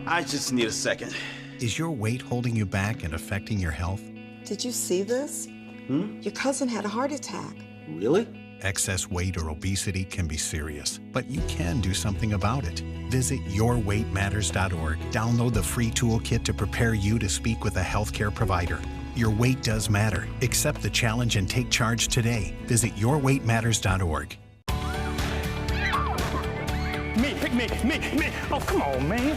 I just need a second. Is your weight holding you back and affecting your health? Did you see this? Your cousin had a heart attack. Really? Excess weight or obesity can be serious, but you can do something about it. Visit yourweightmatters.org. Download the free toolkit to prepare you to speak with a healthcare provider. Your weight does matter. Accept the challenge and take charge today. Visit yourweightmatters.org. Me, pick me. Oh, come on, man.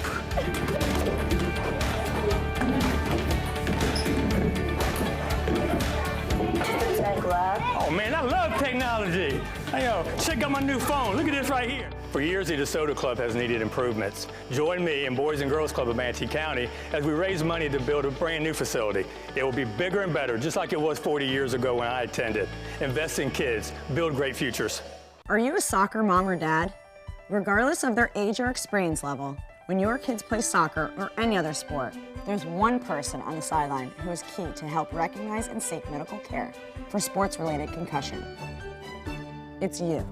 Oh man, I love technology. Hey, yo, check out my new phone. Look at this right here. For years, the DeSoto Club has needed improvements. Join me and Boys and Girls Club of Manatee County as we raise money to build a brand new facility. It will be bigger and better, just like it was 40 years ago when I attended. Invest in kids, build great futures. Are you a soccer mom or dad? Regardless of their age or experience level, when your kids play soccer or any other sport, there's one person on the sideline who is key to help recognize and seek medical care for sports-related concussion. It's you.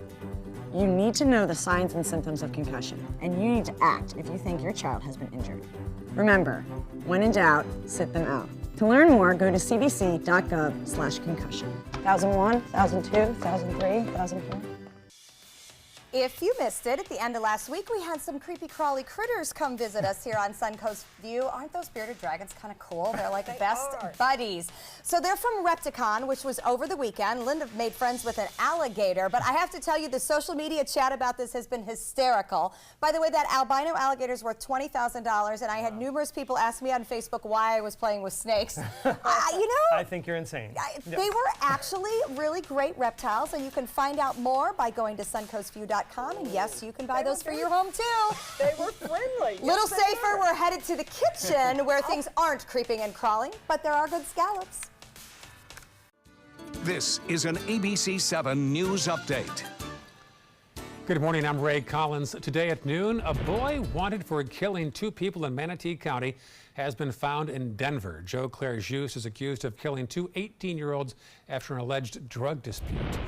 You need to know the signs and symptoms of concussion, and you need to act if you think your child has been injured. Remember, when in doubt, sit them out. To learn more, go to cdc.gov/concussion. 1001, 1002, 1003, 1004. If you missed it, at the end of last week, we had some creepy crawly critters come visit us here on Suncoast View. Aren't those bearded dragons kind of cool? They're like best buddies. So they're from Repticon, which was over the weekend. Linda made friends with an alligator, but I have to tell you, the social media chat about this has been hysterical. By the way, that albino alligator is worth $20,000, and I had numerous people ask me on Facebook why I was playing with snakes. You know, I think you're insane. they were actually really great reptiles, and you can find out more by going to suncoastview.com. And yes, you can buy those for your home too. They were friendly. Little safer, we're headed to the kitchen where things aren't creeping and crawling, but there are good scallops. This is an ABC 7 News Update. Good morning, I'm Ray Collins. Today at noon, a boy wanted for killing 2 people in Manatee County has been found in Denver. Joe Claire Jus is accused of killing 2 18-year-olds after an alleged drug dispute.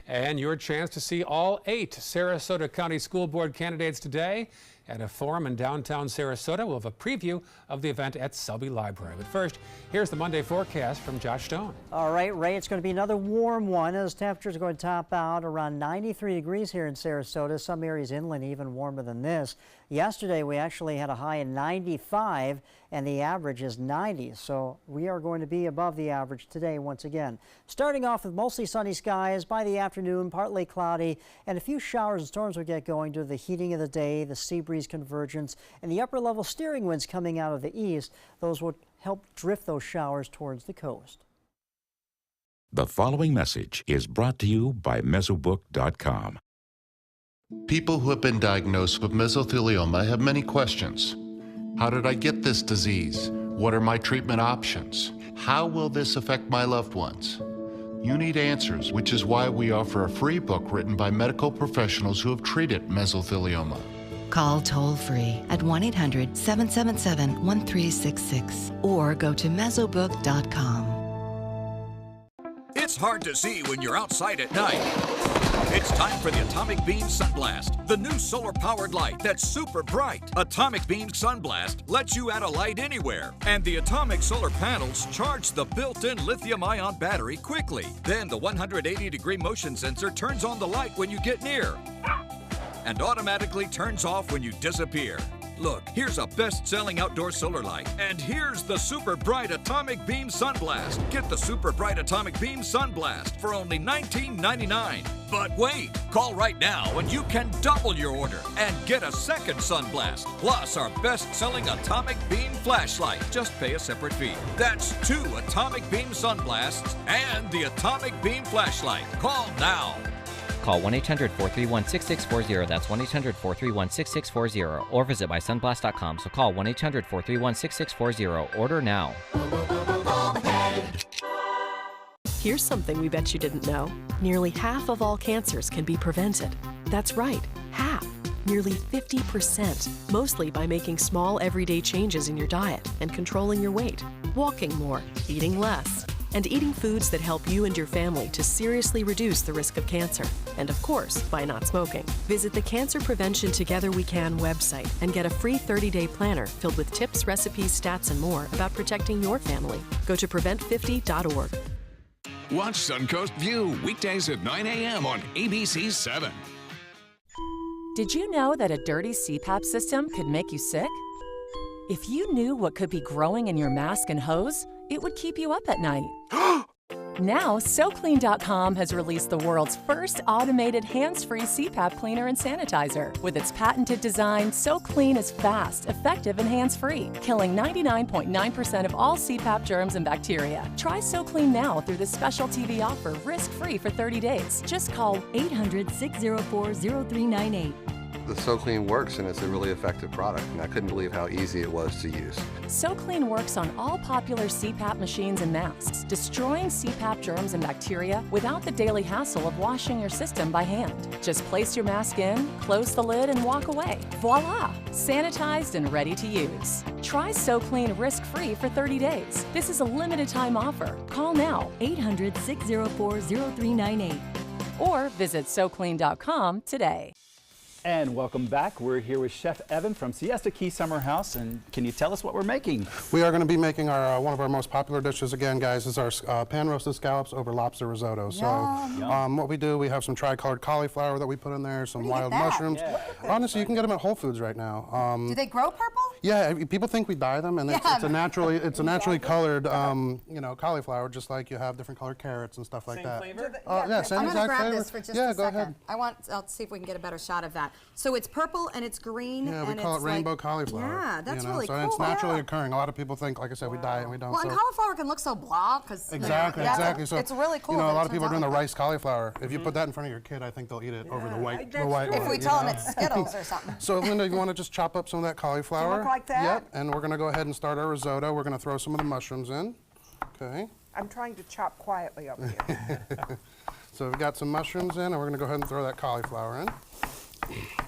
And your chance to see all 8 Sarasota County School Board candidates today at a forum in downtown Sarasota. We'll have a preview of the event at Selby Library. But first, here's the Monday forecast from Josh Stone. All right, Ray, it's going to be another warm one as temperatures are going to top out around 93 degrees here in Sarasota. Some areas inland even warmer than this. Yesterday, we actually had a high of 95, and the average is 90. So we are going to be above the average today once again. Starting off with mostly sunny skies. By the afternoon, partly cloudy, and a few showers and storms will get going due to the heating of the day, the sea breeze convergence, and the upper level steering winds coming out of the east. Those will help drift those showers towards the coast. The following message is brought to you by Mesobook.com. People who have been diagnosed with mesothelioma have many questions. How did I get this disease? What are my treatment options? How will this affect my loved ones? You need answers, which is why we offer a free book written by medical professionals who have treated mesothelioma. Call toll-free at 1-800-777-1366 or go to mesobook.com. It's hard to see when you're outside at night. It's time for the Atomic Beam Sunblast, the new solar-powered light that's super bright. Atomic Beam Sunblast lets you add a light anywhere, and the atomic solar panels charge the built-in lithium-ion battery quickly. Then the 180-degree motion sensor turns on the light when you get near and automatically turns off when you disappear. Look, here's a best-selling outdoor solar light. And here's the Super Bright Atomic Beam Sunblast. Get the Super Bright Atomic Beam Sunblast for only $19.99. But wait, call right now and you can double your order and get a second Sunblast, plus our best-selling Atomic Beam Flashlight. Just pay a separate fee. That's 2 Atomic Beam Sunblasts and the Atomic Beam Flashlight. Call now. Call 1-800-431-6640. That's 1-800-431-6640. Or visit mysunblast.com. So call 1-800-431-6640. Order now. Here's something we bet you didn't know. Nearly half of all cancers can be prevented. That's right, half. Nearly 50%, mostly by making small everyday changes in your diet and controlling your weight, walking more, eating less, and eating foods that help you and your family to seriously reduce the risk of cancer. And of course, by not smoking. Visit the Cancer Prevention Together We Can website and get a free 30-day planner filled with tips, recipes, stats, and more about protecting your family. Go to prevent50.org. Watch Suncoast View weekdays at 9 a.m. on ABC 7. Did you know that a dirty CPAP system could make you sick? If you knew what could be growing in your mask and hose, it would keep you up at night. Now, SoClean.com has released the world's first automated hands-free CPAP cleaner and sanitizer. With its patented design, SoClean is fast, effective, and hands-free, killing 99.9% of all CPAP germs and bacteria. Try SoClean now through this special TV offer, risk-free for 30 days. Just call 800-604-0398. The SoClean works, and it's a really effective product, and I couldn't believe how easy it was to use. SoClean works on all popular CPAP machines and masks, destroying CPAP germs and bacteria without the daily hassle of washing your system by hand. Just place your mask in, close the lid, and walk away. Voila! Sanitized and ready to use. Try SoClean risk-free for 30 days. This is a limited-time offer. Call now, 800-604-0398. Or visit SoClean.com today. And welcome back. We're here with Chef Evan from Siesta Key Summer House. And can you tell us what we're making? We are going to be making our one of our most popular dishes again, guys, is our pan-roasted scallops over lobster risotto. Yum. So what we do, we have some tri-colored cauliflower that we put in there, some wild mushrooms. Yeah. Honestly, you can get them at Whole Foods right now. Do they grow purple? Yeah, people think we dye them, and it's a naturally colored cauliflower, just like you have different colored carrots and stuff like that. Same flavor? Yeah, same I'm exact gonna grab flavor. this for just yeah, a go second. ahead. I'll see if we can get a better shot of that. So it's purple and it's green. Yeah, we and call it it's rainbow like, cauliflower. Yeah, that's really cool. So it's naturally occurring. A lot of people think, like I said, we dye it and we don't. Well, and cauliflower can look so blah because exactly. So it's really cool. a lot of people are doing the rice cauliflower. If you put that in front of your kid, I think they'll eat it over the white one. If we tell them it's Skittles or something. So Linda, you want to just chop up some of that cauliflower? Look like that? Yep. And we're going to go ahead and start our risotto. We're going to throw some of the mushrooms in. Okay. I'm trying to chop quietly up here. So we've got some mushrooms in, and we're going to go ahead and throw that cauliflower in.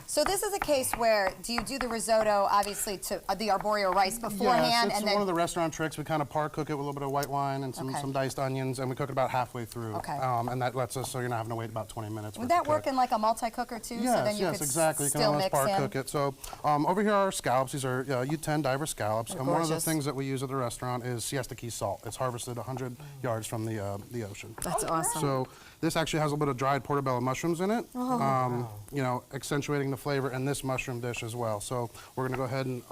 So this is a case where, do you do the risotto, obviously, to the arborio rice beforehand? Yes, it's and then one of the restaurant tricks. We kind of par cook it with a little bit of white wine and some diced onions, and we cook it about halfway through. Okay. And that lets us, so you're not having to wait about 20 minutes. Would that work in like a multi-cooker too? Yes, so then you yes, could exactly. You can still almost mix par in? cook it. So over here are our scallops. These are U10 diver scallops. They're and one of the gorgeous. things that we use at the restaurant is Siesta Key salt. It's harvested 100 yards from the ocean. That's awesome. So this actually has a little bit of dried portobello mushrooms in it, accentuating the flavor in this mushroom dish as well. So we're going to go ahead and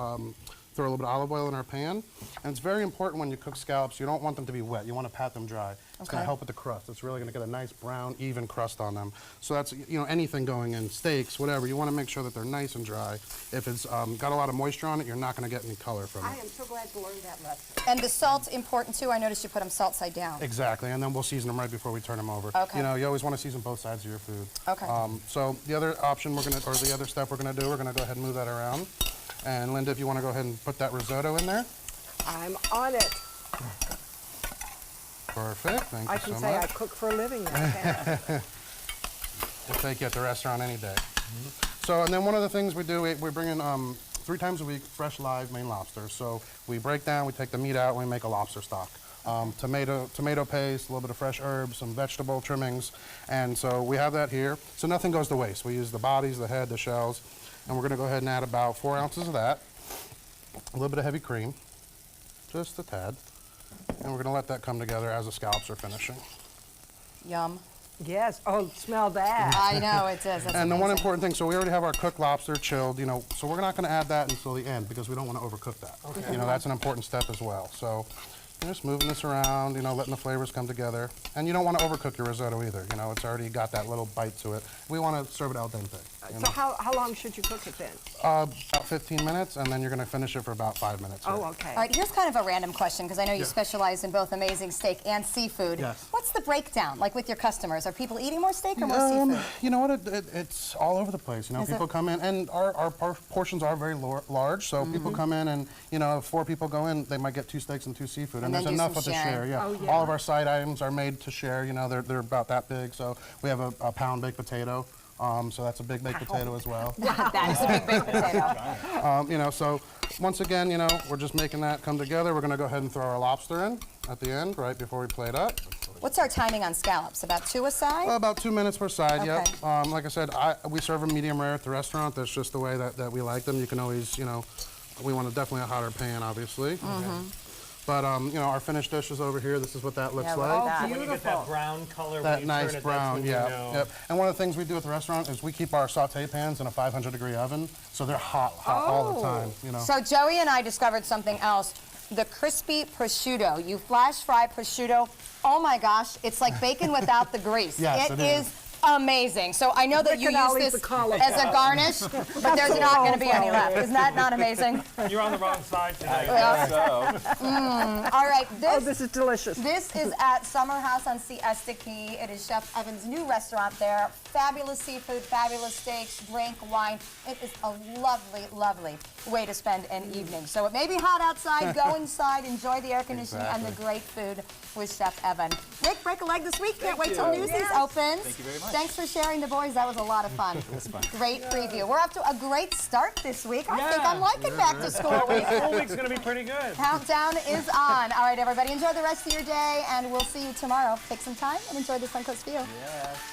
throw a little bit of olive oil in our pan. And it's very important when you cook scallops, you don't want them to be wet. You want to pat them dry. It's going to help with the crust. It's really going to get a nice brown, even crust on them. So that's, anything going in, steaks, whatever, you want to make sure that they're nice and dry. If it's got a lot of moisture on it, you're not going to get any color from it. I am so glad to learn that lesson. And the salt's important too. I noticed you put them salt side down. Exactly, and then we'll season them right before we turn them over. Okay. You always want to season both sides of your food. Okay. So the other option the other step we're going to do, we're going to go ahead and move that around. And Linda, if you want to go ahead and put that risotto in there. I'm on it. Perfect, thank you so much. I can say I cook for a living now. We'll take you at the restaurant any day. So, and then one of the things we do, we bring in 3 times a week fresh live Maine lobster. So we break down, we take the meat out, and we make a lobster stock. Tomato paste, a little bit of fresh herbs, some vegetable trimmings, and so we have that here. So nothing goes to waste. We use the bodies, the head, the shells, and we're going to go ahead and add about 4 ounces of that, a little bit of heavy cream, just a tad, and we're going to let that come together as the scallops are finishing. Yum. Yes. Oh, smell that. I know, it does. That's and the one amazing. important thing, so we already have our cooked lobster chilled, you know, so we're not going to add that until the end because we don't want to overcook that. Okay. You know, that's an important step as well. So you're just moving this around, you know, letting the flavors come together. And you don't want to overcook your risotto either. You know, it's already got that little bite to it. We want to serve it al dente. So how long should you cook it then? About 15 minutes, and then you're going to finish it for about 5 minutes. Oh, okay. All right, here's kind of a random question because I know you Yeah. specialize in both amazing steak and seafood. Yes. What's the breakdown like with your customers? Are people eating more steak or more seafood? You know what? It's all over the place. You know, Is people it? come in, and our portions are very large. So people come in, and you know, if 4 people go in, they might get 2 steaks and 2 seafood, and And there's then do enough some to sharing. share. Yeah. Oh, yeah. All of our side items are made to share. You know, they're about that big. So we have a pound baked potato. So that's a big baked potato as well. That is a big baked potato. You know, so once again, you know, we're just making that come together. We're going to go ahead and throw our lobster in at the end, right before we plate up. What's our timing on scallops? About 2 a side? About 2 minutes per side, Okay. yep. Like I said, we serve them medium rare at the restaurant. That's just the way that we like them. You can always, you know, we want definitely a hotter pan, obviously. But, you know, our finished dish is over here. This is what that looks Yeah, like. look at that. When you get that brown color, when That you nice turn it, brown, that's when yeah. you know. Yep. And one of the things we do at the restaurant is we keep our saute pans in a 500-degree oven, so they're hot all the time, you know. So Joey and I discovered something else. The crispy prosciutto. You flash fry prosciutto. Oh my gosh, it's like bacon without the grease. Yes, it is. amazing. So I know that you Rick and I'll use eat this the collar. as a garnish, but there's not going to be any left. Isn't that not amazing? You're on the wrong side today. All right. This is delicious. This is at Summer House on Siesta Key. It is Chef Evan's new restaurant there. Fabulous seafood, fabulous steaks, drink, wine. It is a lovely, lovely way to spend an evening. So it may be hot outside. Go inside, enjoy the air conditioning and the great food with Chef Evan. Rick, break a leg this week. Can't wait till Newsies opens. Thank you very much. Thanks for sharing the boys. That was a lot of fun. It was fun. Great preview. We're off to a great start this week. I think I'm liking back to school week. School week's going to be pretty good. Countdown is on. All right, everybody, enjoy the rest of your day, and we'll see you tomorrow. Take some time and enjoy the Suncoast View. Yes.